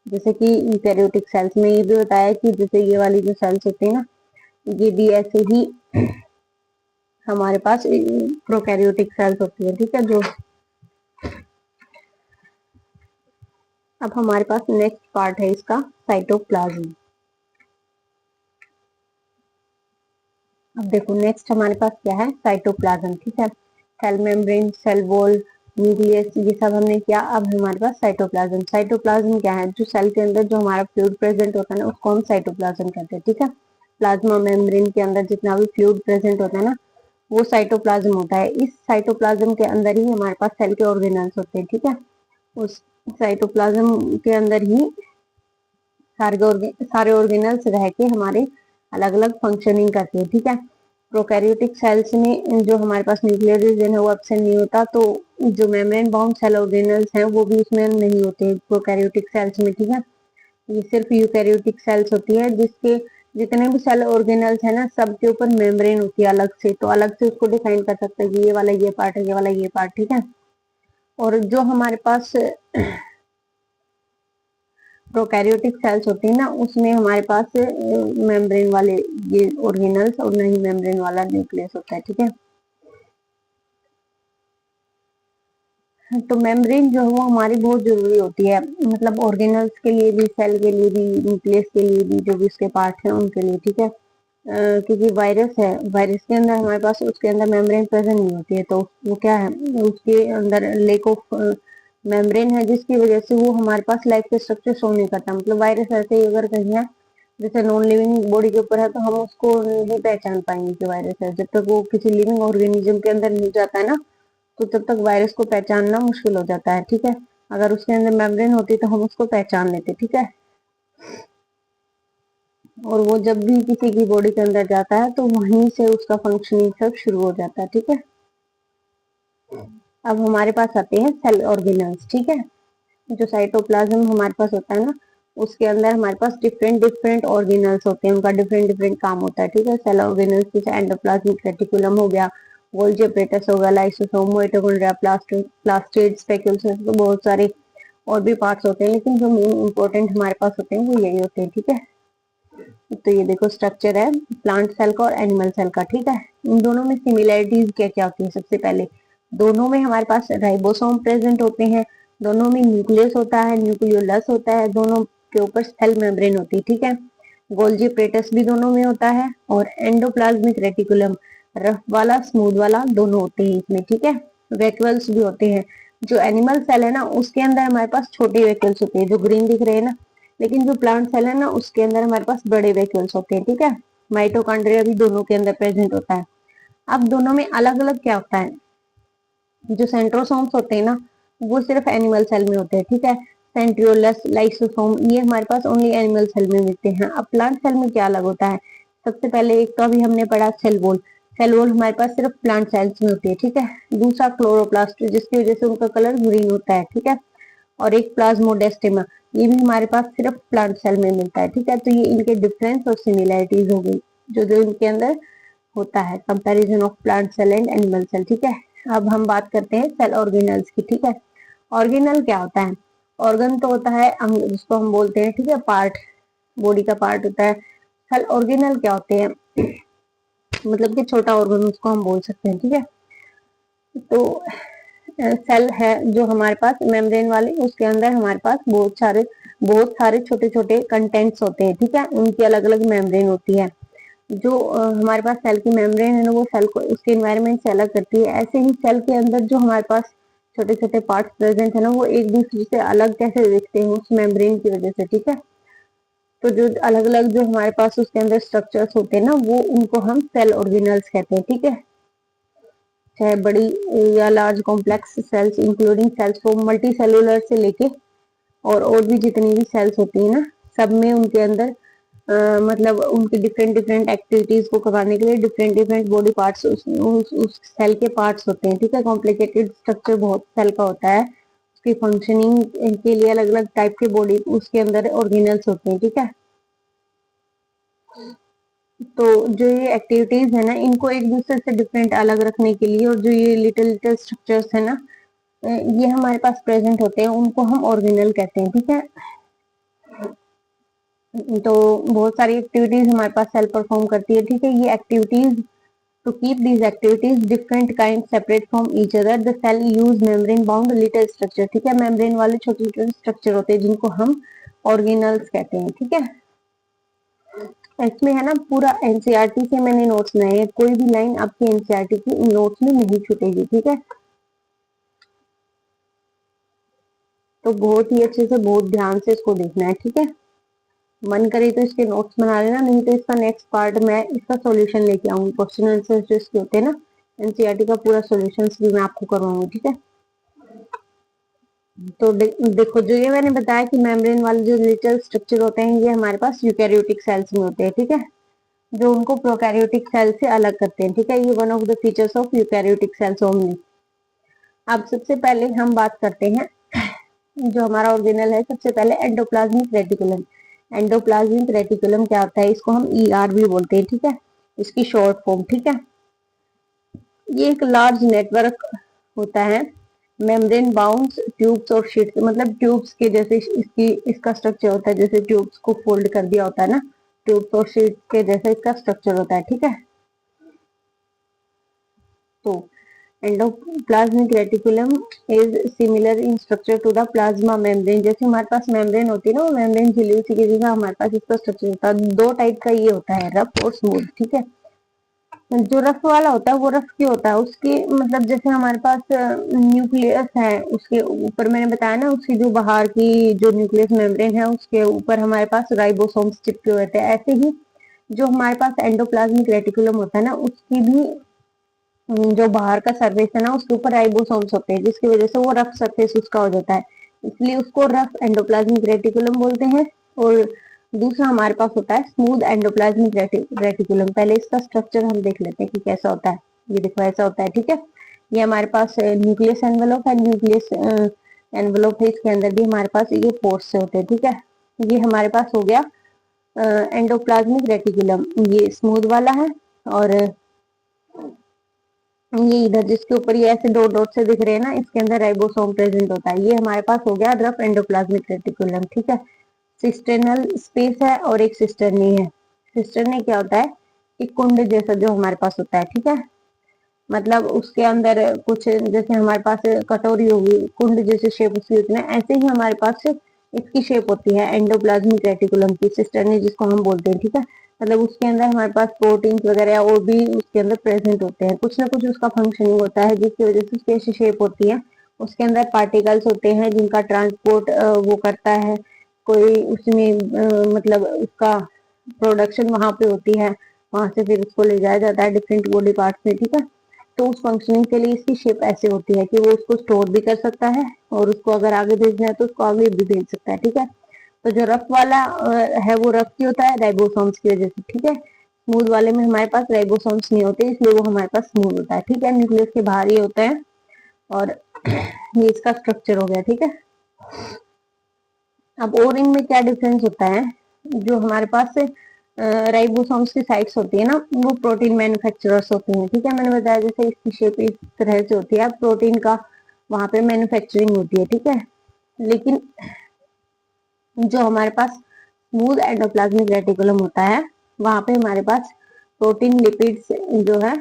जैसे कि यूकैरियोटिक सेल्स में। ये भी बताया कि जैसे ये वाली जो सेल्स होती है ना, ये भी ऐसे ही हमारे पास प्रोकैरियोटिक सेल्स होती है, ठीक है। जो अब हमारे पास नेक्स्ट पार्ट है इसका, साइटोप्लाज्म। अब देखो नेक्स्ट हमारे पास क्या है, साइटोप्लाज्म, ठीक है। Cell membrane, cell wall, nucleus, ये सब हमने किया। अब हमारे पास साइटोप्लाज्म। साइटोप्लाज्म क्या है, जो सेल के अंदर जो हमारा फ्लूइड प्रेजेंट होता है ना, उसको हम साइटोप्लाज्म कहते हैं, ठीक है। प्लाज्मा मेम्ब्रेन के अंदर जितना भी फ्लूइड प्रेजेंट होता है ना, वो साइटोप्लाज्म होता है। इस साइटोप्लाज्म के अंदर ही हमारे पास सेल के ऑर्गेनल्स होते हैं, ठीक है। उस साइटोप्लाज्म के अंदर ही सारे ऑर्गेनल्स रह के हमारे अलग अलग फंक्शनिंग करते हैं, ठीक है। प्रोकैरियोटिक सेल्स में जो हमारे पास न्यूक्लियर रीजन है वो एब्सेंट नहीं होता, तो जो मेम्ब्रेन बाउंड सेल ऑर्गेनल्स हैं वो भी उसमें नहीं होते प्रोकैरियोटिक सेल्स में, ठीक है। ये सिर्फ यूकैरियोटिक सेल्स होती है, जिसके जितने भी सेल ऑर्गेनल्स है ना, सबके ऊपर मेम्ब्रेन होती है अलग से, तो अलग से उसको डिफाइन कर सकते हैं कि ये वाला ये पार्ट है, ये वाला ये पार्ट, ठीक है। और जो हमारे पास प्रोकैरियोटिक सेल्स होती है ना, उसमें हमारे पास मेम्ब्रेन वाले ये ऑर्गेनल्स और नहीं मेम्ब्रेन वाला न्यूक्लियस होता है, ठीक है। तो मेम्ब्रेन जो है वो हमारी बहुत जरूरी होती है, मतलब ऑर्गेनल्स के लिए भी, सेल के लिए भी, न्यूक्लियस के लिए भी, जो भी उसके पार्ट हैं उनके लिए, ठीक है। क्योंकि वायरस है, वायरस के अंदर हमारे पास उसके अंदर मेम्ब्रेन प्रेजेंट नहीं होती है, तो वो क्या है, उसके अंदर लेक ऑफ मेम्ब्रेन है, जिसकी वजह से वो हमारे पास लाइफ के स्ट्रक्चर शो नहीं करता। मतलब वायरस ऐसे ही अगर कहीं है, जैसे नॉन लिविंग बॉडी के ऊपर है, तो हम उसको नहीं पहचान पाएंगे कि वायरस है, जब तक वो किसी लिविंग ऑर्गेनिज्म के अंदर नहीं जाता है ना, तो तब तक वायरस को पहचानना मुश्किल हो जाता है, ठीक है। अगर उसके अंदर मेम्ब्रेन होती तो हम उसको पहचान लेते, ठीक है। और वो जब भी किसी की बॉडी के अंदर जाता है तो वहीं से उसका फंक्शनिंग सब शुरू हो जाता है, ठीक है। अब हमारे पास आते हैं सेल ऑर्गेनल्स, ठीक है। जो साइटोप्लाज्म हमारे पास होता है ना, उसके अंदर हमारे पास डिफरेंट डिफरेंट ऑर्गेनल्स होते हैं, उनका डिफरेंट डिफरेंट काम होता है, ठीक है। सेल ऑर्गेनल्स जैसे एंडोप्लाज्मिक रेटिकुलम हो गया, गोल्जी एपरेटस हो गया, लाइसोसोम, माइटोकॉन्ड्रिया, प्लास्टिड, स्पेक्यूल्स, तो बहुत सारे और भी पार्ट्स होते हैं, लेकिन जो मेन इंपॉर्टेंट हमारे पास होते हैं वो यही होते हैं, ठीक है। तो ये देखो स्ट्रक्चर है प्लांट सेल का और एनिमल सेल का, ठीक है। इन दोनों में सिमिलैरिटीज क्या क्या होती है, सबसे पहले दोनों में हमारे पास राइबोसोम प्रेजेंट होते हैं, दोनों में न्यूक्लियस होता है, न्यूक्लियोलस होता है, दोनों के ऊपर सेल मेम्ब्रेन होती है, ठीक है। गोल्जी प्रेटस भी दोनों में होता है, और एंडोप्लाज्मिक रेटिकुलम रफ वाला स्मूथ वाला दोनों होते हैं इसमें, ठीक है। वैक्यूल्स भी होते हैं। जो एनिमल सेल है ना, उसके अंदर हमारे पास छोटे वैक्यूल्स होते हैं जो ग्रीन दिख रहे हैं ना, लेकिन जो प्लांट सेल है ना, उसके अंदर हमारे पास बड़े वैक्यूल्स होते हैं, ठीक है। माइटोकॉन्ड्रिया भी दोनों के अंदर प्रेजेंट होता है। अब दोनों में अलग अलग क्या होता है, जो सेंट्रोसोम्स होते हैं ना, वो सिर्फ एनिमल सेल में होते हैं, ठीक है। सेंट्रियोलस, लाइसोसोम, ये हमारे पास ओनली एनिमल सेल में मिलते हैं। अब प्लांट सेल में क्या अलग होता है, सबसे पहले एक तो अभी हमने पढ़ा सेल वॉल। सेल वॉल हमारे पास सिर्फ प्लांट सेल्स में होती है, ठीक है। दूसरा क्लोरोप्लास्ट, जिसकी वजह से उनका कलर ग्रीन होता है, ठीक है। और एक प्लाज्मोडेस्टिमा, ये भी हमारे पास सिर्फ प्लांट सेल में मिलता है, ठीक है। तो ये इनके डिफरेंस और सिमिलैरिटीज हो गई जो जो इनके अंदर होता है, comparison of plant cell and animal cell, ठीक है। अब हम बात करते हैं सेल ऑर्गेनल्स की, ठीक है। ऑर्गेनल क्या होता है? ऑर्गन तो होता है जिसको हम बोलते हैं, ठीक है, पार्ट, बॉडी का पार्ट होता है। सेल ऑर्गेनल क्या होते हैं? मतलब कि छोटा ऑर्गन उसको हम बोल सकते हैं, ठीक है। तो सेल है जो हमारे पास मेम्ब्रेन वाले, उसके अंदर हमारे पास बहुत सारे छोटे छोटे कंटेंट्स होते हैं, ठीक है। उनकी अलग अलग मेम्ब्रेन होती है। जो हमारे पास सेल की मेम्ब्रेन है ना, वो सेल को उसके एनवायरनमेंट से अलग करती है। ऐसे ही सेल के अंदर जो हमारे पास छोटे छोटे पार्ट्स प्रेजेंट है ना, वो एक दूसरे से अलग कैसे दिखते हैं? उस मेम्ब्रेन की वजह से, ठीक है। तो जो अलग अलग जो हमारे पास उसके अंदर स्ट्रक्चर्स होते हैं ना, वो उनको हम सेल ऑर्गेनल्स कहते हैं, ठीक है। चाहे बड़ी या large complex cells including cells from multicellular से लेके और भी जितनी भी सेल्स होती है ना, सब में उनके अंदर मतलब उनके डिफरेंट डिफरेंट एक्टिविटीज को करवाने के लिए डिफरेंट डिफरेंट बॉडी पार्ट्स उस सेल के पार्ट्स होते हैं, ठीक है। कॉम्प्लिकेटेड स्ट्रक्चर बहुत सेल का होता है, उसकी फंक्शनिंग के लिए अलग अलग टाइप के बॉडी उसके अंदर ऑर्गेनल्स होते हैं, ठीक है। तो जो ये एक्टिविटीज है ना, इनको एक दूसरे से डिफरेंट अलग रखने के लिए, और जो ये लिटिल लिटिल स्ट्रक्चर्स है ना, ये हमारे पास प्रेजेंट होते हैं, उनको हम ऑर्गेनल कहते हैं, ठीक है। तो बहुत सारी एक्टिविटीज हमारे पास सेल परफॉर्म करती है, ठीक है। ये activities, to keep these activities different kinds separate from each other, the cell use membrane bound little structure, ठीक है। मेम्ब्रेन वाले छोटे छोटे स्ट्रक्चर होते हैं जिनको हम ऑर्गेनल्स कहते हैं, ठीक है। इसमें है ना पूरा एनसीईआरटी से मैंने नोट्स बनाए हैं, कोई भी लाइन आपकी एनसीईआरटी की नोट्स में नहीं छूटेगी, ठीक है। तो बहुत ही अच्छे से बहुत ध्यान से इसको देखना है, ठीक है। मन करे तो इसके नोट्स बना लेना, नहीं तो इसका नेक्स्ट पार्ट मैं इसका सॉल्यूशन लेके आऊंगी। क्वेश्चन आंसर जो इसके होते हैं ना एनसीईआरटी का पूरा सॉल्यूशन भी मैं आपको करवाऊंगी, ठीक है। तो देखो, जो ये मैंने बताया कि मेम्ब्रेन वाले जो लिटिल स्ट्रक्चर होते हैं, ये हमारे पास यूकैरियोटिक सेल्स में होते हैं, ठीक है, जो उनको प्रोकैरियोटिक सेल से अलग करते हैं, ठीक है। ये one of the features of eukaryotic cells only. अब सबसे पहले हम बात करते हैं जो हमारा ऑर्गेनल है, सबसे पहले एंडोप्लाज्मिक रेटिकुलम। एंडोप्लाज्मिक रेटिकुलम क्या होता है? इसको हम ईआर भी बोलते हैं, ठीक है, इसकी शॉर्ट फॉर्म, ठीक है। ये एक लार्ज नेटवर्क होता है मेम्ब्रेन बाउंड ट्यूब्स और शीट्स, मतलब ट्यूब्स के जैसे इसका स्ट्रक्चर होता है, जैसे ट्यूब्स को फोल्ड कर दिया होता है ना, ट्यूब्स और शीट्स के जैसे इसका स्ट्रक्चर होता है, ठीक है। तो endoplasmic reticulum is similar in structure to the plasma membrane. जैसे हमारे पास मेम्ब्रेन होती है ना, वो मेम्ब्रेन झिल्ली, उसी की जगह हमारे पास इसका स्ट्रक्चर होता है। दो टाइप का ये होता है, रफ और स्मूथ, ठीक है। जो रफ वाला होता है वो रफ क्यों होता है? उसकी मतलब जैसे हमारे पास न्यूक्लियस है, उसके ऊपर मैंने बताया ना, उसकी जो बाहर की जो न्यूक्लियस मेम्ब्रेन है उसके ऊपर हमारे पास राइबोसोम्स चिपके हुए थे। ऐसे ही जो हमारे पास एंडोप्लाज्मिक रेटिकुलम होता है ना, उसकी भी जो बाहर का सरफेस है ना, उसके ऊपर राइबोसोम्स होते हैं, जिसकी वजह से वो रफ सरफेस उसका हो जाता है, इसलिए उसको रफ एंडोप्लाज्मिक रेटिकुलम बोलते हैं। और दूसरा हमारे पास होता है स्मूथ एंडोप्लाज्मिक रेटिकुलम। पहले इसका स्ट्रक्चर हम देख लेते हैं कि कैसा होता है। ये देखो ऐसा होता है, ठीक है। ये हमारे पास न्यूक्लियस एनवेलोप है, न्यूक्लियस एनवेलोप है, इसके अंदर भी हमारे पास ये पोर्स से होते हैं, ठीक है। ये हमारे पास हो गया एंडोप्लाज्मिक रेटिकुलम, ये स्मूथ वाला है। और ये इधर जिसके ऊपर ये ऐसे डॉट डॉट से दिख रहे हैं ना, इसके अंदर राइबोसोम प्रेजेंट होता है। ये हमारे पास हो गया रफ एंडोप्लाज्मिक रेटिकुलम, ठीक है। सिस्टर्नल स्पेस है और एक सिस्टर्नी है। सिस्टर्नी क्या होता है? एक कुंड जैसा जो हमारे पास होता है, ठीक है। मतलब उसके अंदर कुछ जैसे हमारे पास कटोरी होगी, कुंड जैसे शेप उसकी होती है, ऐसे ही हमारे पास इसकी शेप होती है एंडोप्लाज्मिक रेटिकुलम की, सिस्टर्नी जिसको हम बोलते हैं, ठीक है। मतलब उसके अंदर हमारे पास प्रोटीन्स वगैरह और भी उसके अंदर प्रेजेंट होते हैं, कुछ ना कुछ उसका फंक्शनिंग होता है जिसकी वजह से उसकी ऐसी शेप होती है। उसके अंदर पार्टिकल्स होते हैं जिनका ट्रांसपोर्ट वो करता है कोई, उसमें मतलब उसका प्रोडक्शन वहां पे होती है, वहां से फिर उसको ले जाया जाता है डिफरेंट बॉडी पार्ट्स में, ठीक है। तो उस फंक्शनिंग के लिए इसकी शेप ऐसे होती है कि वो उसको स्टोर भी कर सकता है, और उसको अगर आगे भेजना है तो उसको आगे भी भेज सकता है, ठीक है। तो जो रफ वाला है वो रफ की होता है राइबोसोम्स की वजह से, ठीक है। स्मूथ वाले में हमारे पास राइबोसोम्स नहीं होते, इसलिए वो हमारे पास स्मूथ होता है। ठीक है, न्यूक्लियस के बाहर ही होता है और ये इसका स्ट्रक्चर हो गया। ठीक है, अब और इनमें क्या डिफरेंस होता है, जो हमारे पास राइबोसोम्स की साइट्स होती है ना, वो प्रोटीन मैन्युफैक्चरर्स होती हैं। ठीक है, मैंने बताया जैसे इसकी शेप इस तरह से होती है, प्रोटीन का वहां पे मैन्युफैक्चरिंग होती है। ठीक है, लेकिन जो हमारे पास स्मूथ एंडोप्लाज्मिक रेटिकुलम होता है, वहां पे हमारे पास प्रोटीन लिपिड्स जो है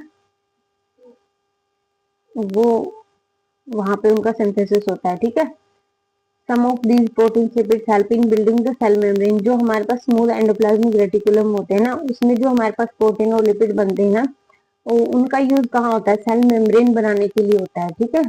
वो वहां पे उनका सिंथेसिस होता है। ठीक है, some of these protein lipids helping building the cell membrane. जो हमारे पास स्मूथ एंडोप्लाज्मिक रेटिकुलम होते हैं ना, उसमें जो हमारे पास प्रोटीन और लिपिड बनते हैं ना, उनका यूज कहाँ होता है, सेल मेम्ब्रेन बनाने के लिए होता है। ठीक है,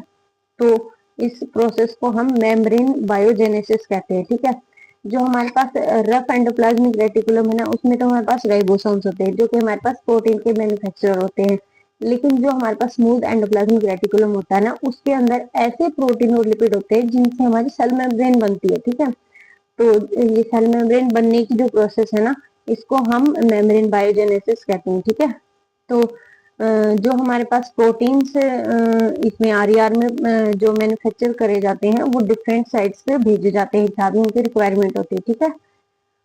तो इस प्रोसेस को हम मेम्ब्रेन बायोजेनेसिस कहते हैं। ठीक है, जो हमारे पास रफ एंडोप्लाज्मिक रेटिकुलम है ना, उसमें तो हमारे पास राइबोसोम्स होते हैं जो कि हमारे पास प्रोटीन के मैन्युफैक्चरर होते हैं। लेकिन जो हमारे पास स्मूथ एंडोप्लाज्मिक रेटिकुलम होता है ना, उसके अंदर ऐसे प्रोटीन और लिपिड होते हैं जिनसे हमारी सेल मेम्ब्रेन बनती है। ठीक है, तो ये सेल मेम्ब्रेन बनने की जो प्रोसेस है ना, इसको हम मेम्ब्रेन बायोजेनेसिस कहते हैं। ठीक है, तो जो हमारे पास प्रोटीन्स इसमें आरईआर में जो मैन्युफैक्चर करे जाते हैं, वो डिफरेंट साइट्स पे भेजे जाते हैं, जहाँ भी उनकी रिक्वायरमेंट होती है। ठीक है,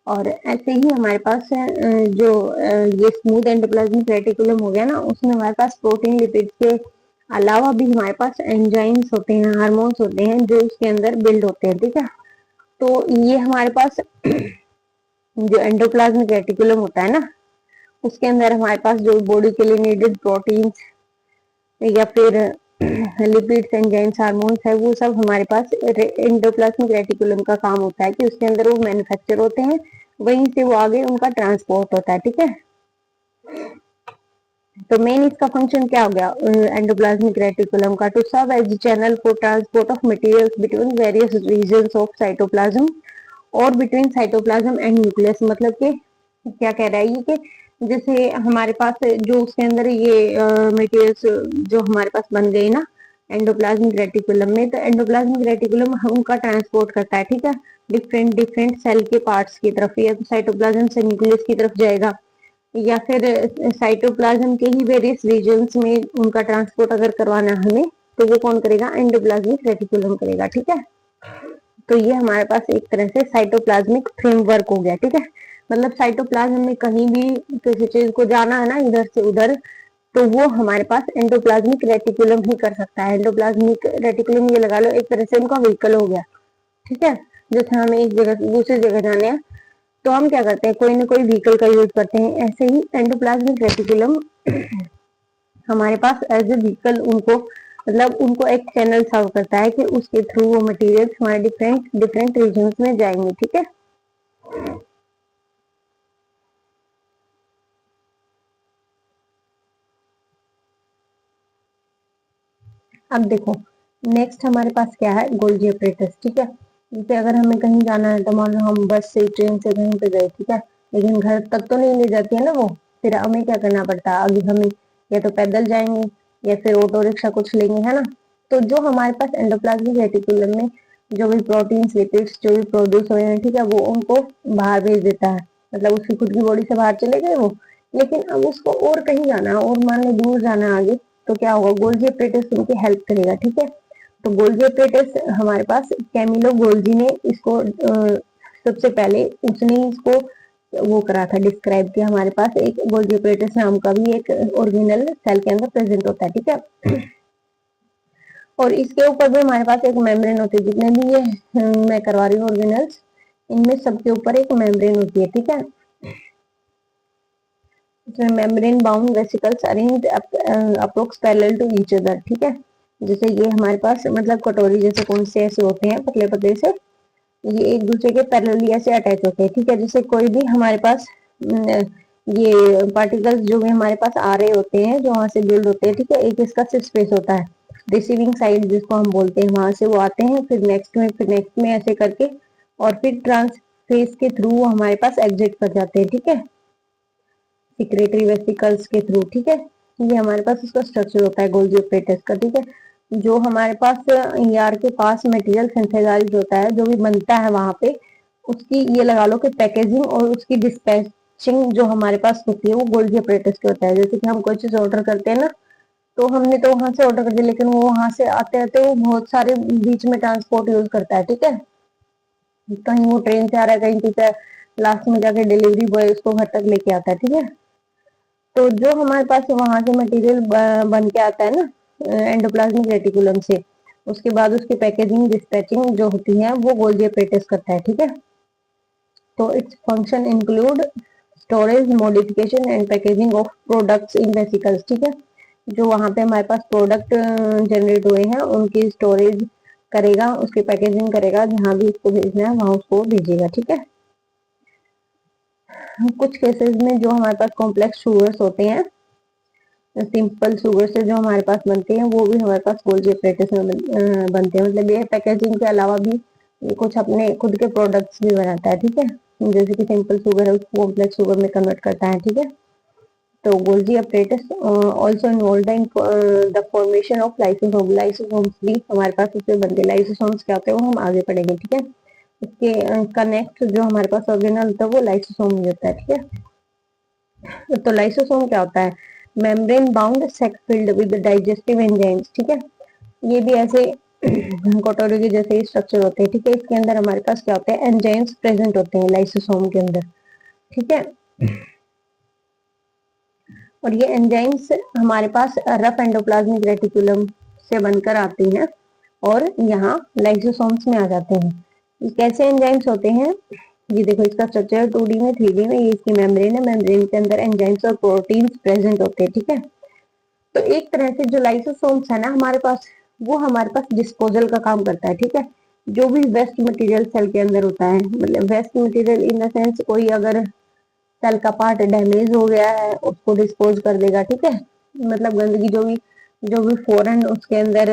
और ऐसे ही हमारे पास जो ये स्मूथ एंडोप्लाज्मिक रेटिकुलम हो गया ना, उसमें हमारे पास प्रोटीन लिपिड के अलावा भी हमारे पास एंजाइम्स होते हैं, हार्मोन्स होते हैं जो उसके अंदर बिल्ड होते हैं। ठीक है, तो ये हमारे पास जो एंडोप्लाज्मिक रेटिकुलम होता है ना, उसके अंदर हमारे पास जो बॉडी के लिए नीडेड प्रोटीन्स या फिर लिपिड्स, एंजाइम्स, हार्मोन्स है, वो सब हमारे पास एंडोप्लाज्मिक रेटिकुलम का काम होता है कि उसके अंदर वो मैन्युफैक्चर होते हैं, वहीं से वो आगे उनका ट्रांसपोर्ट होता है। ठीक है, तो मेन इसका फंक्शन क्या हो गया एंडोप्लाज्मिक रेटिकुलम का, to serve as channel for transport of materials between various regions of cytoplasm और बिटवीन साइटोप्लाज्म एंड न्यूक्लियस। मतलब कि क्या कह रहा है ये कि जैसे हमारे पास जो उसके अंदर ये मटेरियल्स जो हमारे पास बन गए ना एंडोप्लाज्मिक रेटिकुलम में, तो एंडोप्लाज्मिक रेटिकुलम उनका ट्रांसपोर्ट करता है। ठीक है, डिफरेंट डिफरेंट सेल के पार्ट्स की तरफ, या तो साइटोप्लाज्म से न्यूक्लियस की तरफ जाएगा, या फिर साइटोप्लाज्म के ही वेरियस रीजन्स में उनका ट्रांसपोर्ट अगर करवाना है हमें, तो वो कौन करेगा, एंडोप्लाज्मिक रेटिकुलम करेगा। ठीक है, तो ये हमारे पास एक तरह से साइटोप्लाज्मिक फ्रेमवर्क हो गया। ठीक है, मतलब साइटोप्लाज्म में कहीं भी किसी चीज को जाना है ना इधर से उधर, तो वो हमारे पास एंडोप्लाज्मिक रेटिकुलम ही कर सकता है। एंडोप्लाज्मिक रेटिकुलम ये लगा लो एक तरह से उनका व्हीकल हो गया। ठीक है, जैसे हमें एक जगह से दूसरी जगह जाने हैं, तो हम क्या करते हैं, कोई ना कोई व्हीकल का यूज करते हैं। ऐसे ही एंडोप्लाज्मिक रेटिकुलम हमारे पास एज ए व्हीकल उनको, मतलब उनको एक चैनल सर्व करता है कि उसके थ्रू वो मटेरियल्स हमारे डिफरेंट डिफरेंट रीजन्स में जाएंगे। ठीक है, अब देखो नेक्स्ट हमारे पास क्या है, गोल्जी apparatus। ठीक है, जैसे अगर हमें कहीं जाना है, तो मान लो हम बस से ट्रेन से कहीं पे गए, ठीक है, लेकिन घर तक तो नहीं ले जाती है ना वो, फिर हमें क्या करना पड़ता है, अभी हमें या तो पैदल जाएंगे या फिर ऑटो रिक्शा कुछ लेंगे, है ना। तो जो हमारे पास एंडोप्लाज्मिक रेटिकुलम में जो भी प्रोटीन लिपिड्स जो भी प्रोड्यूस हो रहे हैं, ठीक है, वो उनको बाहर भेज देता है, मतलब उसकी खुद की बॉडी से बाहर चले गए वो। लेकिन अब उसको और कहीं जाना है, और मान लो दूर जाना है आगे, तो क्या होगा, गोल्जी apparatus उनकी हेल्प करेगा। ठीक है, तो गोल्जी apparatus हमारे पास कैमिलो गोल्जी ने इसको सबसे पहले उसने इसको वो करा था, डिस्क्राइब किया। हमारे पास एक गोल्जी apparatus नाम का भी एक ऑर्गेनल सेल के अंदर प्रेजेंट होता है। ठीक है, और इसके ऊपर भी हमारे पास एक मेम्ब्रेन होती है। जितने भी ये मैं करवा रही हूँ ऑर्गेनल्स, इनमें सबके ऊपर एक मेम्ब्रेन होती है। ठीक है, membrane bound vesicles arranged approx parallel to each other. ठीक है, जैसे ये हमारे पास मतलब कटोरी जैसे कौन से ऐसे होते हैं पतले पतले से, ये एक दूसरे के पैरेलली ऐसे अटैच होते हैं। ठीक है, जैसे कोई भी हमारे पास ये पार्टिकल्स जो भी हमारे पास आ रहे होते हैं, जो वहां से बिल्ड होते हैं, ठीक है, एक इसका सिर्फ स्पेस होता है, रिसीविंग साइड जिसको हम बोलते हैं, वहां से वो आते हैं, फिर नेक्स्ट में ऐसे करके, और फिर ट्रांसफेज के थ्रू वो हमारे पास एग्जिट कर जाते हैं। ठीक है, सिक्रेटरी वेसिकल्स के थ्रू। ठीक है, ये हमारे पास इसका स्ट्रक्चर होता है गोल्जी apparatus का। ठीक है, जो हमारे पास ईआर के पास मटेरियल सिंथेसाइज होता है, जो भी बनता है वहां पे, उसकी ये लगा लो कि पैकेजिंग और उसकी डिस्पैचिंग जो हमारे पास होती है वो गोल्गी अपरेटस की होता है। जैसे कि हम कोई चीज ऑर्डर करते हैं ना, तो हमने तो वहां से ऑर्डर कर दिया, लेकिन वो वहां से आते आते वो बहुत सारे बीच में ट्रांसपोर्ट यूज करता है, ठीक है। कहीं वो ट्रेन से आ रहा है, कहीं किसी लास्ट में जाके डिलीवरी बॉय उसको घर तक लेके आता है, ठीक है। तो जो हमारे पास वहां से मटेरियल बन के आता है ना एंडोप्लाज्मिक रेटिकुलम से, उसके बाद उसकी पैकेजिंग डिस्पैचिंग जो होती है वो गोल्गी अपरेटस करता है, ठीक है। तो its function include storage, modification and packaging of products in vesicles, ठीक है। जो वहां पे हमारे पास प्रोडक्ट जनरेट हुए हैं उनकी स्टोरेज करेगा, उसकी पैकेजिंग करेगा, जहां भी उसको भेजना है वहां उसको भेजेगा, ठीक है। कुछ केसेस में जो हमारे पास कॉम्प्लेक्स शुगर्स होते हैं, सिंपल शुगर से जो हमारे पास बनते हैं वो भी हमारे पास गोल्गी अपरेटस में बनते हैं। मतलब ये पैकेजिंग के अलावा भी ये कुछ अपने खुद के प्रोडक्ट्स भी बनाता है, ठीक है। जैसे कि सिंपल शुगर है उसको कॉम्प्लेक्स शुगर में कन्वर्ट करता है, ठीक है। तो Golgi apparatus also involve in the formation of lysosome. Lysosomes भी हमारे पास उससे बनते हैं। लाइसोसोम्स क्या होते हैं वो हम आगे पढ़ेंगे, ठीक है। इसके कनेक्ट जो हमारे पास ऑर्गेनल होता है वो लाइसोसोम ही होता है, ठीक है। तो लाइसोसोम क्या होता है? Membrane bound sac filled with digestive enzymes, ठीक है। ये भी ऐसे कटोरी के जैसे स्ट्रक्चर होते हैं, ठीक है। इसके अंदर हमारे पास क्या होते हैं? एंजाइम्स प्रेजेंट होते हैं लाइसोसोम के अंदर, ठीक है। और ये एंजाइम्स हमारे पास रफ एंडोप्लाज्मिक रेटिकुलम से बनकर आती हैं और यहाँ लाइसोसोम्स में आ जाते हैं। ये कैसे एंजाइम्स होते हैं? ये देखो इसका स्ट्रक्चर 2D में 3D में, ये इसकी मेम्ब्रेन है, मेम्ब्रेन के अंदर एंजाइम्स और प्रोटीन्स प्रेजेंट होते हैं, ठीक है। तो एक तरह से जो लाइसोसोम्स है ना हमारे पास, वो हमारे पास डिस्पोजल का काम करता है, ठीक है। जो भी वेस्ट मटेरियल सेल के अंदर होता है, मतलब waste material in the sense कोई अगर सेल का पार्ट डैमेज हो गया है उसको डिस्पोज कर देगा, ठीक है। मतलब गंदगी जो भी फॉरेन उसके अंदर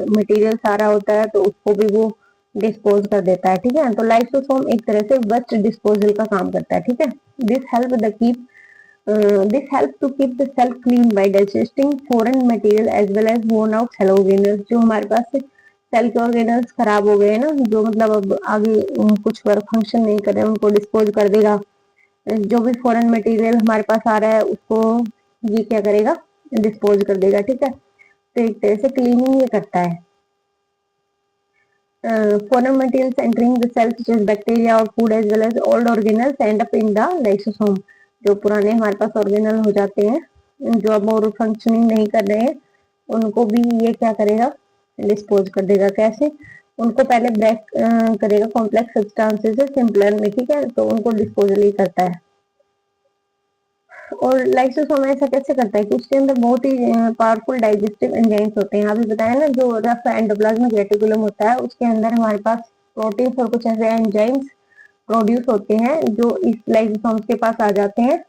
मटेरियल सारा होता है तो उसको भी वो डिस्पोज कर देता है, ठीक है। तो लाइसोसोम एक तरह से वेस्ट डिस्पोजल का काम करता है, ठीक है। This help to keep the cell clean by digesting foreign material as well as worn out cell organelles. जो हमारे पास सेल के ऑर्गेनल्स खराब हो गए हैं ना, जो मतलब अब आगे कुछ वर्क फंक्शन नहीं कर रहे हैं, उनको डिस्पोज कर देगा। जो भी फॉरेन मटेरियल हमारे पास आ रहा है उसको ये क्या करेगा? डिस्पोज कर देगा, ठीक है। तो एक तरह से क्लीनिंग ये करता है। foreign materials entering the cells such as bacteria or food as well as old organelles end up in the lysosome। जो पुराने हमारे पास ऑर्गेनल हो जाते हैं, जो अब और फंक्शनिंग नहीं कर रहे हैं, उनको भी ये क्या करेगा? डिस्पोज कर देगा। कैसे? उनको पहले ब्रेक करेगा कॉम्प्लेक्स सब्सटेंसेस से सिंपलर में, ठीक है। तो उनको डिस्पोजल ही करता है। और लाइसोसोम ऐसा कैसे करता है कि उसके अंदर बहुत ही पावरफुल डाइजेस्टिव एंजाइम्स होते हैं। अभी बताया ना, जो रफ एंडोप्लाज्मिक रेटिकुलम होता है उसके अंदर हमारे पास प्रोटीन और कुछ ऐसे एंजाइम्स प्रोड्यूस होते हैं जो इस लाइसोसोम्स के पास आ जाते हैं।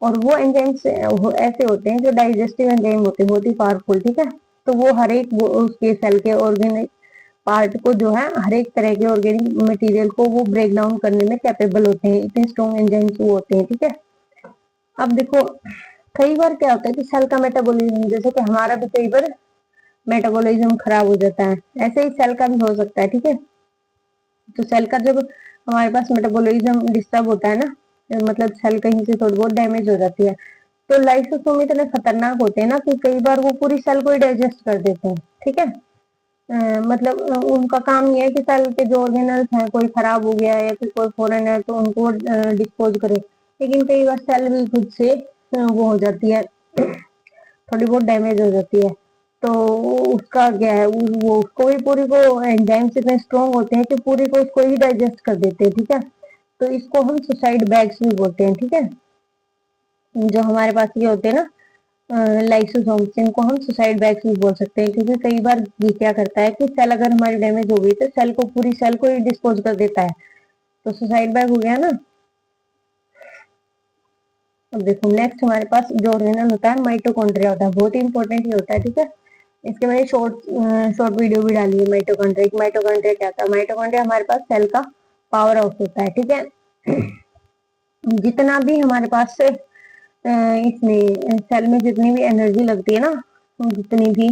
और वो एंजाइम्स ऐसे होते हैं जो डाइजेस्टिव एंजाइम होते हैं, बहुत ही पावरफुल, ठीक है। तो वो हर एक उसके सेल के ऑर्गेनिक पार्ट को जो है, हर एक तरह के ऑर्गेनिक मटेरियल को वो ब्रेक डाउन करने में कैपेबल होते हैं। इतने स्ट्रॉन्ग एंजाइम्स वो होते हैं, ठीक है। अब देखो कई बार क्या होता है कि सेल का मेटाबॉलिज्म, जैसे कि हमारा भी कई बार मेटाबॉलिज्म खराब हो जाता है, ऐसे ही सेल का भी हो सकता है, ठीक है। तो सेल का जब हमारे पास मेटाबॉलिज्म डिस्टर्ब होता है ना, मतलब सेल कहीं से थोड़ी बहुत डैमेज हो जाती है, तो लाइसोसोम इतने खतरनाक होते हैं ना कि कई बार वो पूरी सेल को ही डाइजेस्ट कर देते हैं, ठीक है। मतलब उनका काम ये है कि सेल के जो ऑर्गेनल्स हैं, कोई खराब हो गया है या फिर कोई फॉरेन है तो उनको डिस्पोज करे। लेकिन कई बार सेल भी खुद से वो हो जाती है, थोड़ी बहुत डैमेज हो जाती है। तो उसका क्या है, वो उसको भी पूरी को एंजाइम्स इतने स्ट्रॉन्ग होते हैं कि पूरी को उसको ही डाइजेस्ट कर देते हैं, ठीक है। तो इसको हम सुसाइड बैग्स भी बोलते हैं, ठीक है। जो हमारे पास ये होते हैं ना लाइसोसोम्स, इनको हम सुसाइड बैग्स भी बोल सकते हैं, क्योंकि कई बार ये क्या करता है कि सेल अगर हमारी डैमेज हो गई तो सेल को, पूरी सेल को ही डिस्पोज कर देता है। तो सुसाइड बैग हो गया ना। अब देखो नेक्स्ट हमारे पास जो ऑर्गेनल होता है माइटोकॉन्ड्रिया होता है, बहुत ही इंपॉर्टेंट ही होता है, ठीक है। इसके मैंने शॉर्ट वीडियो भी डाली है माइटोकॉन्ड्रिया। माइटोकॉन्ड्रिया क्या था? माइटोकॉन्ड्रिया हमारे पास सेल का पावर हाउस होता है, ठीक है। जितना भी हमारे पास से इसमें सेल में जितनी भी एनर्जी लगती है ना, जितनी भी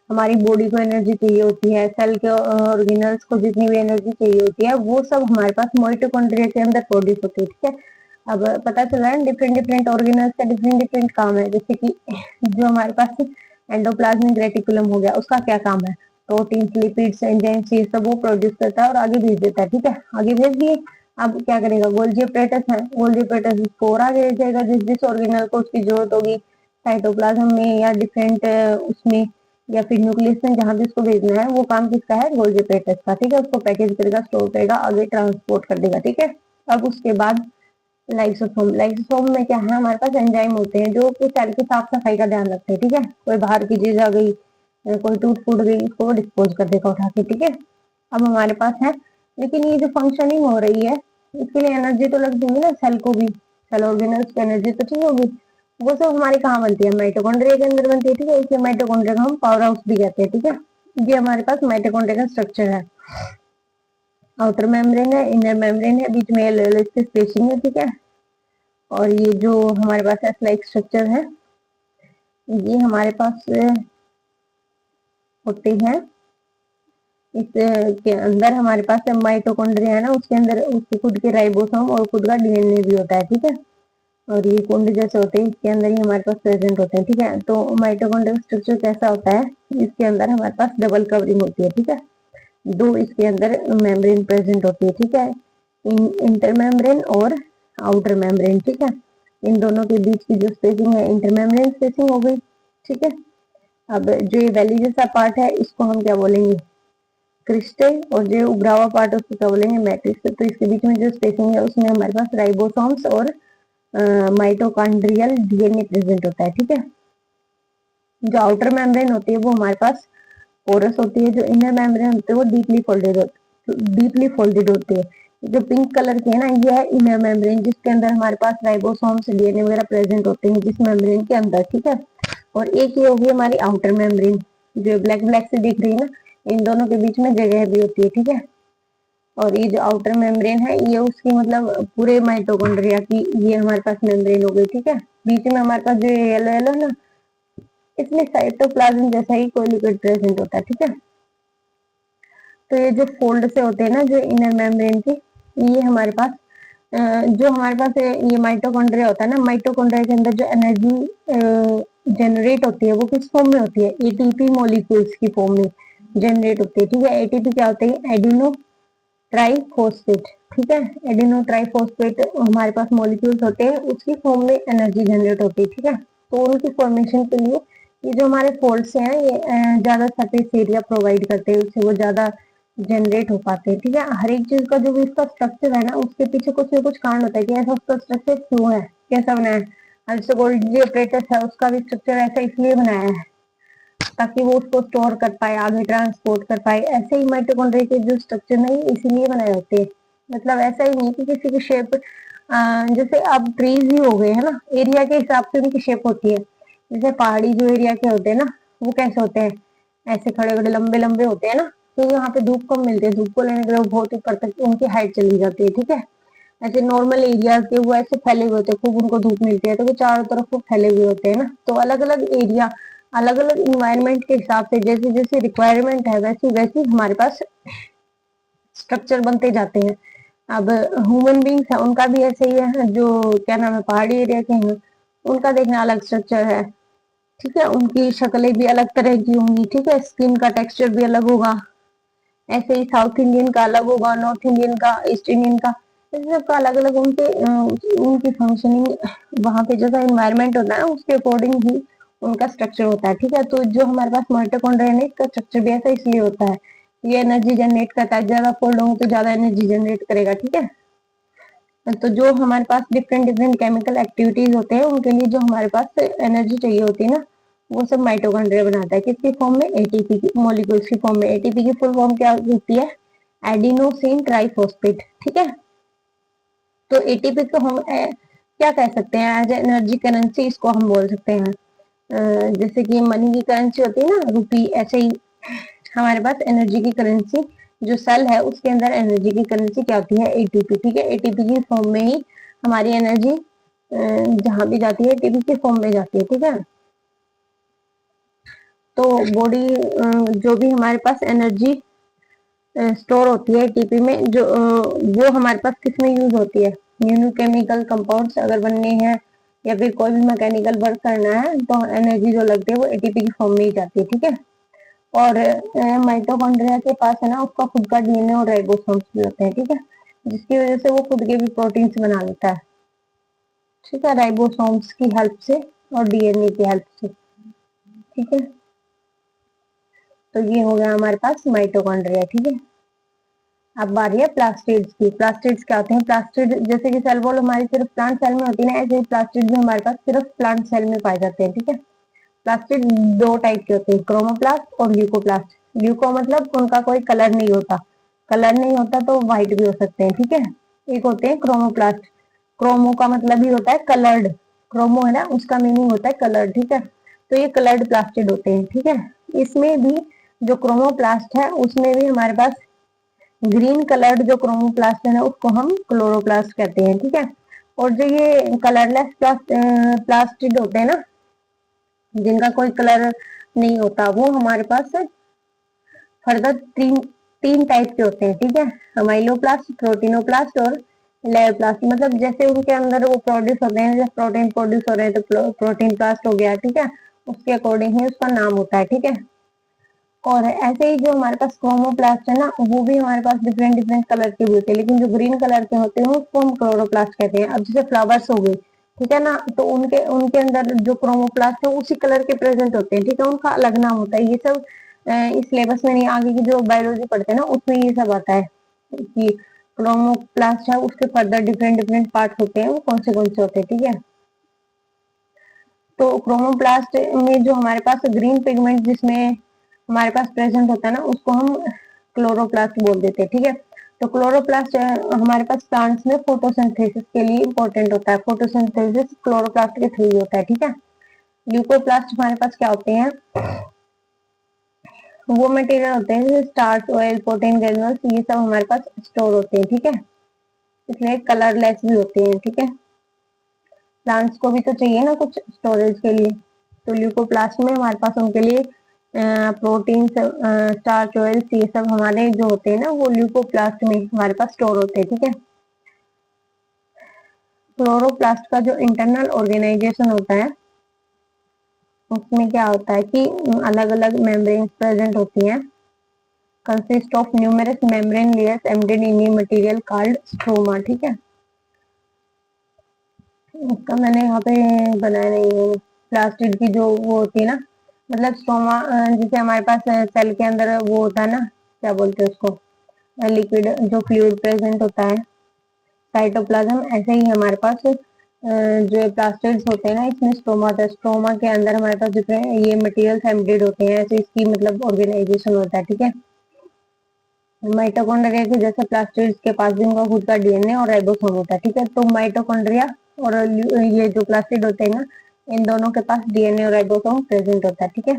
हमारी बॉडी को एनर्जी चाहिए होती है, सेल के ऑर्गेनल्स को जितनी भी एनर्जी चाहिए होती है, वो सब हमारे पास माइटोकॉन्ड्रिया के अंदर प्रोड्यूस होती है, ठीक है। अब पता चला है डिफरेंट डिफरेंट ऑर्गेनल्स का डिफरेंट डिफरेंट काम है। जैसे कि जो हमारे पास एंडोप्लाज्मिक रेटिकुलम हो गया, उसका क्या काम है, प्रोटीन, लिपिड्स, एंजाइम्स, ये सब वो प्रोड्यूस करता है और आगे भेज देता है। ठीक है, आगे भेज दिए। अब क्या करेगा, गोल्जी अपरेटस है, गोल्जी अपरेटस इसको और आगे ले जाएगा जिस जिस ऑर्गेनल को उसकी जरूरत होगी, साइटोप्लाज्म में या डिफरेंट उसमें या फिर न्यूक्लियस में, जहां भी उसको भेजना है, वो काम किसका है, गोल्जी अपरेटस का। ठीक है, उसको पैकेज करेगा, स्टोर करेगा, आगे ट्रांसपोर्ट कर देगा। ठीक है, अब उसके बाद लाइसोसोम, लाइसोसोम में क्या है, हमारे पास एंजाइम होते हैं जो कि सेल की साफ सफाई का ध्यान रखते हैं। ठीक है, कोई बाहर की चीज आ गई, कोई टूट फूट गई, इसको डिस्पोज कर देगा उठा के। ठीक है, अब हमारे पास है, लेकिन ये जो फंक्शनिंग हो रही है इसके लिए एनर्जी तो लग जाएगी ना, सेल को भी, सेल ऑर्गेनल्स को एनर्जी तो चाहिए होगी। वो सब हमारी कहाँ बनती है, माइटोकॉन्ड्रिया के अंदर बनती है। ठीक है, इसलिए माइटोकॉन्ड्रिया को हम पावर हाउस भी कहते हैं। ठीक है, ये हमारे पास माइटोकॉन्ड्रिया का स्ट्रक्चर है। आउटर मेम्ब्रेन है, इनर मेम्ब्रेन है, बीच में स्पेसिंग है। ठीक है, और ये जो हमारे पास एस लाइक स्ट्रक्चर है, ये हमारे पास होते हैं। इस के अंदर हमारे पास माइटोकॉन्ड्रिया है ना, उसके अंदर उसके खुद के राइबोसोम और खुद का डीएनए भी होता है। ठीक है, और ये कुंड जैसे होते हैं, इसके अंदर ही हमारे पास प्रेजेंट होते हैं। ठीक है, तो माइटोकॉन्ड्रियल स्ट्रक्चर कैसा होता है, इसके अंदर हमारे पास डबल कवरिंग होती है। ठीक है, दो इसके अंदर मेम्ब्रेन प्रेजेंट होती है। ठीक है, इंटर मेम्ब्रेन और आउटर मेम्ब्रेन। ठीक है, इन दोनों के बीच की जो स्पेसिंग है इंटर मेम्ब्रेन स्पेसिंग हो गई। ठीक है, अब जो ये वैली जैसा पार्ट है इसको हम क्या बोलेंगे, क्रिस्टल, और जो उभरा हुआ पार्ट है उसको क्या बोलेंगे, मैट्रिक्स। तो इसके बीच में जो स्पेसिंग है उसमें हमारे पास राइबोसोम्स और माइटोकॉन्ड्रियल डीएनए प्रेजेंट होता है। ठीक है, जो आउटर मेम्ब्रेन होती है वो हमारे पास पोरस होती है, जो इनर मेम्ब्रेन होती है वो डीपली फोल्डेड होती है। जो पिंक कलर की है ना, ये है इनर मेम्ब्रेन, जिसके अंदर हमारे पास राइबोसोम्स, डीएनए वगैरह प्रेजेंट होते हैं जिस मेम्ब्रेन के अंदर। ठीक है, और एक ये होगी हमारी आउटर मेम्ब्रेन, जो ब्लैक ब्लैक से दिख रही है ना, इन दोनों के बीच में जगह भी होती है। ठीक है, और ये जो आउटर मेम्ब्रेन है ये उसकी मतलब पूरे माइटोकॉन्ड्रिया की ये हमारे पास मेम्ब्रेन हो गई। ठीक है, बीच में हमारे पास जो येलो येलो ना, इसमें साइटोप्लाज्म जैसा ही कोई लिक्विड प्रेजेंट होता है। ठीक है, तो ये जो फोल्ड से होते हैं ना, जो इनर मेम्ब्रेन के, ये हमारे पास जो हमारे पास ये माइटोकॉन्ड्रिया होता है ना, माइटोकॉन्ड्रिया के अंदर जो एनर्जी जनरेट होती है वो किस फॉर्म में होती है, एटीपी मॉलिक्यूल्स की फॉर्म में जनरेट होती है। ठीक है, एटीपी क्या होते हैं, एडिनो ट्राइफॉस्फेट। ठीक है, एडिनो ट्राइफॉस्फेट हमारे पास मॉलिक्यूल्स होते हैं, उसकी फॉर्म में एनर्जी जनरेट होती है। ठीक है, तो उनकी फॉर्मेशन के लिए ये जो हमारे फोल्ड्स हैं ये ज्यादा सरफेस एरिया प्रोवाइड करते हैं, उससे वो ज्यादा जनरेट हो पाते हैं। ठीक है, हर एक चीज का जो भी इसका स्ट्रक्चर है ना, उसके पीछे कुछ ना कुछ कारण होता है कि ऐसा उसका स्ट्रक्चर क्यों है, कैसा बनाया है। जैसे गोल्गी अपरेटस है, उसका भी स्ट्रक्चर ऐसा इसलिए बनाया है ताकि वो उसको स्टोर कर पाए, आगे ट्रांसपोर्ट कर पाए। ऐसे ही माइटोकॉन्ड्रिया के जो स्ट्रक्चर नहीं इसीलिए बनाए होते हैं। मतलब ऐसा ही नहीं कि किसी की शेप, जैसे अब ट्रीज ही हो गए है ना, एरिया के हिसाब से उनकी शेप होती है। जैसे पहाड़ी जो एरिया के होते हैं ना, वो कैसे होते हैं, ऐसे खड़े खड़े लंबे लंबे होते हैं ना, तो यहाँ पे धूप कम मिलती है, धूप को लेने के लिए बहुत ऊपर तक उनकी हाइट चली जाती है। ठीक है, ऐसे नॉर्मल एरिया के वो ऐसे फैले हुए होते हैं, खूब उनको धूप मिलती है तो वो चारों तरफ वो फैले हुए होते हैं ना। तो अलग अलग एरिया, अलग अलग इन्वायरमेंट के हिसाब से जैसे जैसे रिक्वायरमेंट है वैसे वैसे हमारे पास स्ट्रक्चर बनते जाते हैं। अब ह्यूमन बींग्स है उनका भी ऐसे ही है, जो क्या नाम है पहाड़ी एरिया के हैं उनका देखना अलग स्ट्रक्चर है। ठीक है, उनकी शक्लें भी अलग तरह की होंगी। ठीक है, स्किन का टेक्सचर भी अलग होगा। ऐसे ही साउथ इंडियन का अलग होगा, नॉर्थ इंडियन का, ईस्ट इंडियन का, इस सबका अलग अलग उनके उनकी फंक्शनिंग वहां पे जैसा इन्वायरमेंट होता है उसके अकॉर्डिंग ही उनका स्ट्रक्चर होता है। ठीक है, तो जो हमारे पास माइटोकॉन्ड्रिया है इसका स्ट्रक्चर भी ऐसा इसलिए होता है, ये एनर्जी जनरेट करता है, ज्यादा फोल्ड होंगे तो ज्यादा एनर्जी जनरेट करेगा। ठीक है, तो जो हमारे पास डिफरेंट डिफरेंट केमिकल एक्टिविटीज होते हैं उनके लिए जो हमारे पास एनर्जी चाहिए होती है ना, वो सब माइटोकॉन्ड्रिया बनाता है। किसकी फॉर्म में, एटीपी की मॉलिक्यूल्स की फॉर्म में। एटीपी की फुल फॉर्म क्या होती है, एडिनोसिन ट्राइफॉस्फेट। ठीक है, तो एटीपी को हम क्या कह सकते हैं, एज एनर्जी करेंसी इसको हम बोल सकते हैं। जैसे कि मनी की करेंसी होती है ना, रुपी, ऐसे ही हमारे पास एनर्जी की करेंसी, जो सेल है उसके अंदर एनर्जी की करेंसी क्या होती है, एटीपी। ठीक है, एटीपी की फॉर्म में ही हमारी एनर्जी जहां भी जाती है एटीपी की फॉर्म में जाती है। ठीक है, तो बॉडी जो भी हमारे पास एनर्जी स्टोर होती है एटीपी में, जो वो हमारे पास किस में यूज होती है, न्यू केमिकल कंपाउंड्स अगर बनने हैं या फिर कोई भी मैकेनिकल वर्क करना है तो एनर्जी जो लगती है वो एटीपी की फॉर्म में ही जाती है, ठीक है। और माइटोकॉन्ड्रिया के पास है ना उसका खुद का डीएनए और राइबोसोम्स भी होते हैं, ठीक है, जिसकी वजह से वो खुद के भी प्रोटीन्स बना लेता है, ठीक है, राइबोसोम्स की हेल्प से और डीएनए की हेल्प से, ठीक है। तो ये हो गया हमारे पास माइटोकॉन्ड्रिया, ठीक है। अब बारी है प्लास्टिड्स की। प्लास्टिड्स क्या होते हैं? प्लास्टिड जैसे कि सेल वॉल हमारी सिर्फ प्लांट सेल में होती है ना, ऐसे ही प्लास्टिड भी हमारे पास सिर्फ प्लांट सेल में पाए जाते हैं, ठीक है। प्लास्टिड दो टाइप के होते हैं, क्रोमोप्लास्ट और ल्यूकोप्लास्ट। ल्यूको मतलब उनका कोई कलर नहीं होता, कलर नहीं होता तो व्हाइट भी हो सकते हैं, ठीक है। एक होते हैं क्रोमोप्लास्ट। क्रोमो का मतलब ही होता है कलर्ड, क्रोमो है ना उसका मीनिंग होता है कलर्ड, ठीक है। तो ये कलर्ड प्लास्टिड होते हैं, ठीक है। इसमें भी जो क्रोमोप्लास्ट है उसमें भी हमारे पास ग्रीन कलर्ड जो क्रोमोप्लास्ट है ना उसको हम क्लोरोप्लास्ट कहते हैं, ठीक है। और जो ये कलरलेस प्लास्टिड होते हैं ना, जिनका कोई कलर नहीं होता, वो हमारे पास फर्दर तीन तीन टाइप के होते हैं, ठीक है। अमाइलोप्लास्ट, प्रोटीनोप्लास्ट और लेयोप्लास्ट। मतलब जैसे उनके अंदर वो प्रोड्यूस होते हैं, जैसे प्रोटीन प्रोड्यूस हो रहे हैं तो प्रोटीन प्लास्ट हो गया, ठीक है, उसके अकॉर्डिंग ही उसका नाम होता है, ठीक है। और ऐसे ही जो हमारे पास क्रोमोप्लास्ट है ना वो भी हमारे पास डिफरेंट डिफरेंट कलर के भी होते हैं, लेकिन जो ग्रीन कलर के होते हैं उसको हम क्लोरोप्लास्ट कहते हैं। अब जैसे फ्लावर्स हो गए, ठीक है ना, तो उनके उनके अंदर जो क्रोमोप्लास्ट है उसी कलर के प्रेजेंट होते हैं, ठीक है, उनका अलग नाम होता है। ये सब इस सिलेबस में नहीं, आगे की जो बायोलॉजी पढ़ते हैं ना उसमें ये सब आता है कि क्रोमोप्लास्ट है उसके फर्दर डिफरेंट डिफरेंट पार्ट होते हैं, वो कौन से होते हैं, ठीक है। तो क्रोमोप्लास्ट में जो हमारे पास ग्रीन पिगमेंट जिसमें हमारे पास प्रेजेंट होता है ना उसको हम क्लोरोप्लास्ट बोल देते हैं, ठीक है। तो क्लोरोप्लास्ट हमारे पास प्लांट्स में फोटोसिंथेसिस के लिए इंपॉर्टेंट होता है, फोटोसिंथेसिस क्लोरोप्लास्ट के थ्रू ही होता है, ठीक है। ल्यूकोप्लास्ट हमारे पास क्या होते हैं? वो मटेरियल होते हैं जैसे स्टार्च, ऑयल, प्रोटीन ग्रेन्यूल्स, ये सब हमारे पास स्टोर होते हैं, ठीक है, इसलिए कलरलेस भी होते हैं, ठीक है। प्लांट्स को भी तो चाहिए ना कुछ स्टोरेज के लिए, तो ल्यूकोप्लास्ट में हमारे पास उनके लिए प्रोटीन, स्टार्च, ऑयल्स, ये सब हमारे जो होते हैं ना वो ल्यूकोप्लास्ट में हमारे पास स्टोर होते हैं, ठीक है। क्लोरोप्लास्ट का जो इंटरनल ऑर्गेनाइजेशन होता है उसमें क्या होता है कि अलग अलग मेम्ब्रेन्स प्रेजेंट होती हैं, consist of numerous membrane layers embedded in a material called stroma, ठीक है। इसका मैंने यहाँ पे बनाया नहीं है। प्लास्टिड की जो वो होती है ना, मतलब स्ट्रोमा, जैसे हमारे पास सेल के अंदर वो होता है ना, क्या बोलते हैं उसको, लिक्विड जो फ्लूइड प्रेजेंट होता है, साइटोप्लाज्म, ऐसे ही हमारे पास जो प्लास्टिड्स होते हैं ना इसमें स्ट्रोमा होता है। स्ट्रोमा के अंदर हमारे पास ये मटेरियल्स एम्बेडेड होते हैं, ऐसे इसकी मतलब ऑर्गेनाइजेशन होता है, ठीक है। माइटोकॉन्ड्रिया के जैसे प्लास्टिड्स के पास भी उनका खुद का डीएनए और राइबोसोम होता है, ठीक है। तो माइटोकॉन्ड्रिया और ये जो प्लास्टिड होते हैं ना इन दोनों के पास डीएनए और राइबोसोम प्रेजेंट होता है, ठीक है।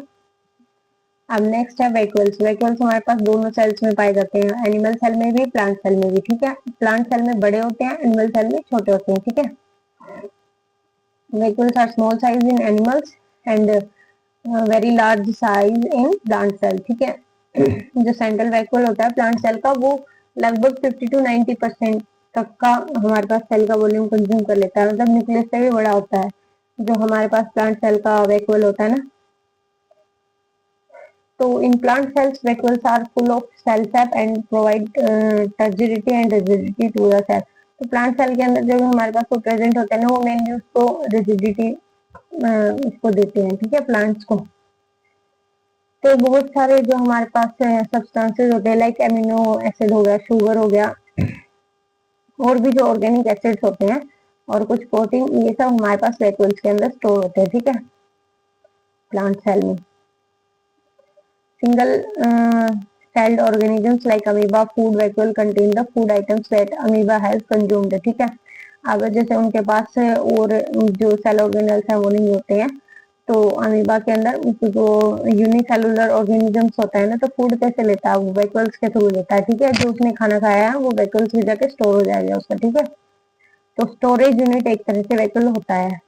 अब नेक्स्ट है वैक्यूल्स। वैक्यूल्स हमारे पास दोनों सेल्स में पाए जाते हैं, एनिमल सेल में भी, प्लांट सेल में भी, ठीक है। प्लांट सेल में बड़े होते हैं, एनिमल सेल में छोटे होते हैं, ठीक है। Vacuoles are small size in animals and very large size in plant cell, ठीक है। जो सेंट्रल वैक्यूल होता है प्लांट सेल का वो लगभग 50 to 90% तक का हमारे पास सेल का वॉल्यूम कंज्यूम कर लेता है, मतलब न्यूक्लियस से भी बड़ा होता है जो हमारे पास प्लांट सेल का वैक्यूल होता है ना। तो in plant cells vacuoles are full of cell sap and provide turgidity and rigidity to the cell। तो प्लांट सेल के अंदर जो हमारे पास वो प्रेजेंट होते हैं ना वो मेनली उसको रिजिडिटी उसको देते हैं, ठीक है, प्लांट्स को। तो बहुत सारे जो हमारे पास सब्सटेंसेस होते हैं लाइक एमिनो एसिड हो गया, शुगर हो गया, और भी जो ऑर्गेनिक एसिड्स होते हैं और कुछ प्रोटीन, ये सब हमारे पास वैक्यूल्स के अंदर स्टोर होते हैं, ठीक है, प्लांट सेल में। Single celled organisms like amoeba food vacuole contain the food items that amoeba has consumed, ठीक है। अगर जैसे उनके पास और जो सेल ऑर्गेनल्स हैं वो नहीं होते हैं तो अमीबा के अंदर जो यूनिसेलुलर ऑर्गेनिजम्स होता है ना तो फूड कैसे लेता है, वो वैक्यूल्स के थ्रू लेता है, ठीक है। जो उसने खाना खाया है वो वैक्यूल्स में जाके स्टोर हो जाएगा उसका, ठीक है। तो स्टोरेज यूनिट एक तरह से वैक्यूल होता है।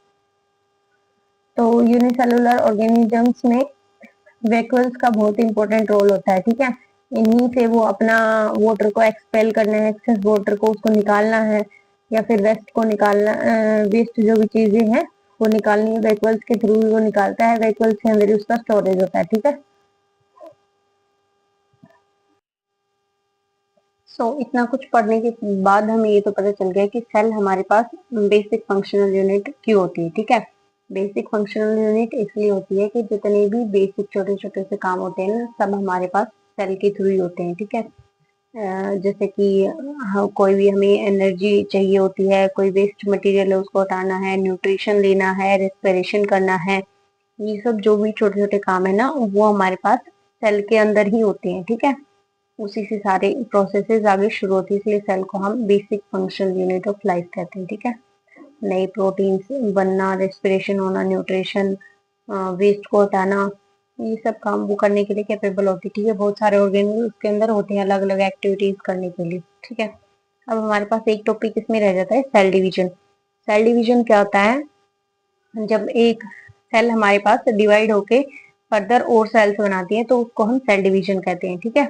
तो यूनिसेलुलर ऑर्गेनिजम्स में वैक्यूल्स का बहुत इंपॉर्टेंट रोल होता है, ठीक है। इन्हीं से वो अपना वाटर को एक्सपेल करना है, एक्सेस वाटर को उसको निकालना है, या फिर वेस्ट को निकालना, वेस्ट जो भी चीजें हैं वो निकालनी है, वैक्यूल्स के थ्रू वो निकालता है, वैक्यूल्स के अंदर ही उसका स्टोरेज होता है। ठीक है, इतना कुछ पढ़ने के बाद हमें ये तो पता चल गया कि सेल हमारे पास बेसिक फंक्शनल यूनिट क्यों होती है। ठीक है, बेसिक फंक्शनल यूनिट इसलिए होती है कि जितने भी बेसिक छोटे छोटे से काम होते हैं ना, सब हमारे पास सेल के थ्रू ही होते हैं। ठीक है, जैसे कि कोई भी हमें एनर्जी चाहिए होती है, कोई वेस्ट मटेरियल है उसको हटाना है, न्यूट्रिशन लेना है, रेस्पिरेशन करना है, ये सब जो भी छोटे छोटे काम है ना, वो हमारे पास सेल के अंदर ही होते हैं। ठीक है, उसी से सारे प्रोसेसेस आगे शुरू होती है, इसलिए सेल को हम basic functional unit of life कहते हैं। ठीक है, नई प्रोटीन्स बनना, रेस्पिरेशन होना, न्यूट्रिशन, वेस्ट को हटाना, ये सब काम वो करने के लिए कैपेबल होती है। ठीक है, बहुत सारे ऑर्गेनिज्म उसके अंदर होते हैं अलग अलग एक्टिविटीज करने के लिए। ठीक है, अब हमारे पास एक टॉपिक इसमें रह जाता है, सेल डिवीजन। सेल डिवीजन क्या होता है? जब एक सेल हमारे पास डिवाइड होके फर्दर और सेल्स बनाती है तो उसको हम सेल डिवीजन कहते हैं। ठीक है,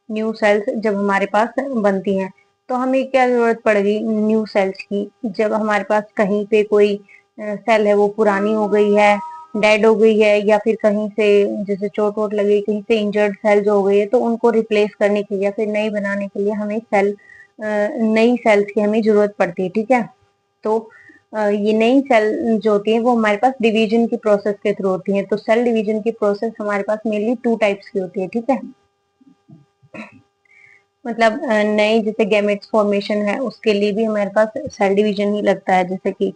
न्यू सेल्स जब हमारे पास बनती हैं तो हमें क्या जरूरत पड़ेगी न्यू सेल्स की? जब हमारे पास कहीं पे कोई सेल है वो पुरानी हो गई है, डेड हो गई है, या फिर कहीं से जैसे चोट वोट लगी, कहीं से इंजर्ड सेल्स हो गई है, तो उनको रिप्लेस करने के लिए या फिर नई बनाने के लिए हमें नई सेल्स की हमें जरूरत पड़ती है। ठीक है, तो ये नई सेल जो होती है वो हमारे पास डिवीजन की प्रोसेस के थ्रू होती है। तो सेल डिवीजन की प्रोसेस हमारे पास मेनली टू टाइप्स की होती है। ठीक है, मतलब नई जैसे गैमेट्स फॉर्मेशन है उसके लिए भी हमारे पास सेल डिवीजन ही लगता है। जैसे कि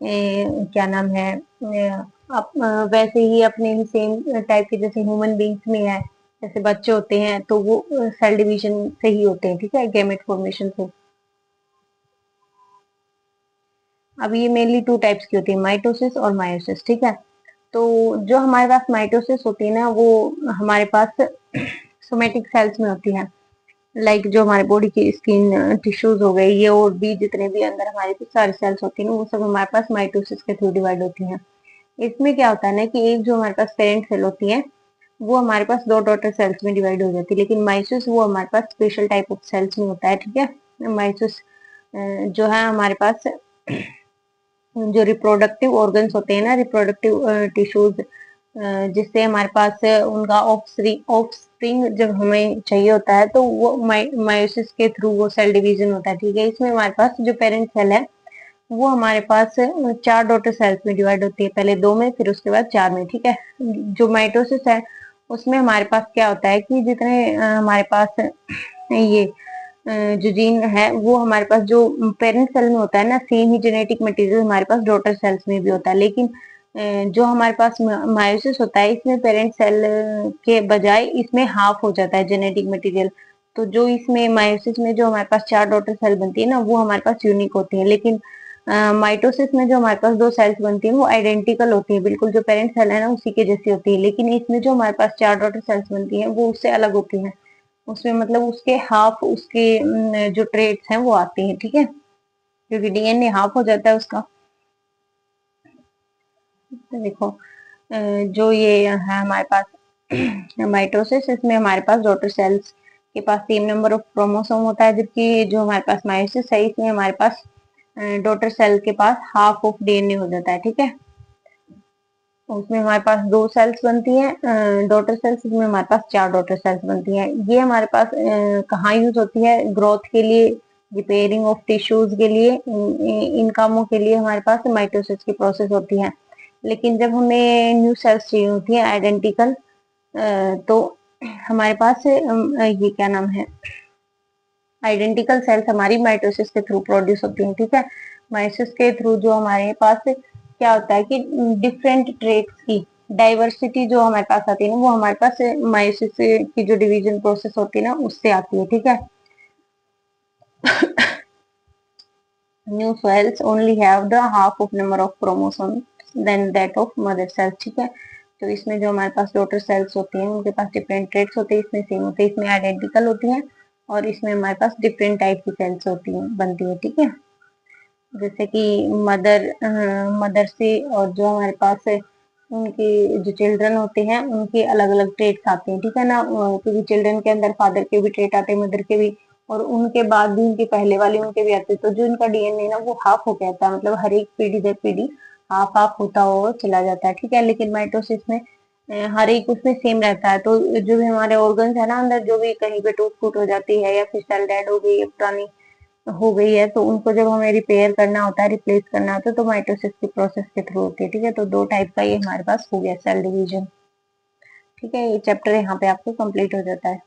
क्या नाम है, वैसे ही अपने ही सेम टाइप के जैसे ह्यूमन बींग्स में है, जैसे बच्चे होते हैं तो वो सेल डिवीजन से ही होते हैं। ठीक है, गैमेट फॉर्मेशन से। अब ये मेनली टू टाइप्स की होती है, माइटोसिस और मायोसिस। ठीक है, तो जो हमारे पास माइटोसिस होती है ना, वो हमारे पास सोमेटिक सेल्स में होती है। लाइक जो हमारे बॉडी की स्किन टिश्यूज हो गए, ये और भी जितने भी अंदर हमारे सारे सेल्स होती है ना, वो सब हमारे पास माइटोसिस के थ्रू डिवाइड होती हैं। इसमें क्या होता है ना कि एक जो हमारे पास पेरेंट सेल होती है वो हमारे पास दो डॉटर सेल्स में डिवाइड हो जाती है, लेकिन माइसिस वो हमारे पास स्पेशल टाइप ऑफ सेल्स में होता है। ठीक है, माइसिस जो है हमारे पास जो रिप्रोडक्टिव ऑर्गन्स होते हैं ना, रिप्रोडक्टिव टिश्यूज, जिससे हमारे पास उनका ऑफस्प्रिंग जब हमें चाहिए होता है तो वो मायोसिस के थ्रू वो सेल डिवीजन होता है। ठीक है, इसमें हमारे पास जो पेरेंट सेल है वो हमारे पास चार डॉटर सेल्स में डिवाइड होती है, पहले दो में फिर उसके बाद चार में। ठीक है, जो माइटोसिस है उसमें हमारे पास क्या होता है कि जितने हमारे पास ये जो जीन है वो हमारे पास जो पेरेंट सेल में होता है ना, सेम ही जेनेटिक मटेरियल हमारे पास डॉटर सेल्स में भी होता है। लेकिन जो हमारे पास मायोसिस होता है इसमें पेरेंट सेल के बजाय इसमें हाफ हो जाता है जेनेटिक मटेरियल। तो जो इसमें मायोसिस में जो हमारे पास चार डॉटर सेल बनती है ना, वो हमारे पास यूनिक होती है, लेकिन माइटोसिस में जो हमारे पास दो सेल्स बनती हैं वो आइडेंटिकल होती है, बिल्कुल जो पेरेंट सेल है ना उसी के जैसी होती है। लेकिन इसमें जो हमारे पास चार डॉटर सेल्स बनती हैं वो उससे अलग होती हैं, उसमें मतलब उसके हाफ उसके जो ट्रेड्स हैं वो आते हैं। ठीक है, क्योंकि डीएनए हाफ हो जाता है उसका। तो देखो जो ये है हमारे पास माइटोसिस, इसमें हमारे पास डॉटर सेल्स के पास सेम नंबर ऑफ क्रोमोसोम होता है, जबकि जो हमारे पास मायोसिस है इसमें हमारे पास डॉटर सेल के पास हाफ ऑफ डीएनए हो जाता है। ठीक है, उसमें हमारे पास दो सेल्स बनती हैं डॉटर सेल्स, इसमें हमारे पास चार डॉटर सेल्स बनती हैं। ये हमारे पास कहाँ यूज होती है? ग्रोथ के लिए, रिपेयरिंग ऑफ टिश्यूज के लिए, इन कामों के लिए हमारे पास माइटोसिस की प्रोसेस होती है। लेकिन जब हमें न्यू सेल्स चाहिए होती है आइडेंटिकल, तो हमारे पास ये क्या नाम है, आइडेंटिकल सेल्स हमारी माइटोसिस के थ्रू प्रोड्यूस होती हैं। ठीक है, माइटोसिस के थ्रू जो हमारे पास क्या होता है कि डिफरेंट ट्रेट्स की डाइवर्सिटी जो हमारे पास आती है ना, वो हमारे पास माइटोसिस की जो डिवीजन प्रोसेस होती है ना उससे आती है। ठीक है, new cells only have the half of number of chromosomes than that of mother cells. ठीक है, तो इसमें जो हमारे पास डॉटर सेल्स होती हैं उनके पास डिफरेंट ट्रेट्स होते हैं, इसमें सेम होते हैं, इसमें आइडेंटिकल होती हैं, और इसमें हमारे पास डिफरेंट टाइप की सेल्स होती हैं बनती है। ठीक है, जैसे कि मदर से और जो हमारे पास है उनके जो चिल्ड्रन होते हैं उनके अलग अलग ट्रेट्स आते हैं। ठीक है ना, क्योंकि चिल्ड्रन के अंदर फादर के भी ट्रेट आते हैं, मदर के भी, और उनके बाद भी उनके पहले वाले उनके भी आते, तो जो इनका डीएनए ना वो हाफ हो गया था, मतलब हर एक पीढ़ी दर पीढ़ी हाफ हाफ होता हुआ चला जाता है, ठीक है। लेकिन माइटोसिस में हर एक उसमें सेम रहता है। तो जो भी हमारे ऑर्गन्स है ना अंदर, जो भी कहीं पे टूट फूट हो जाती है या फिर सेल डेड हो गई है, पुरानी हो गई है, तो उनको जब हमें रिपेयर करना होता है, रिप्लेस करना होता है, तो माइटोसिस की प्रोसेस के थ्रू होती है, ठीक है। तो दो टाइप का ये हमारे पास हो गया सेल डिवीजन, ठीक है। ये चैप्टर यहाँ पे आपको कंप्लीट हो जाता है।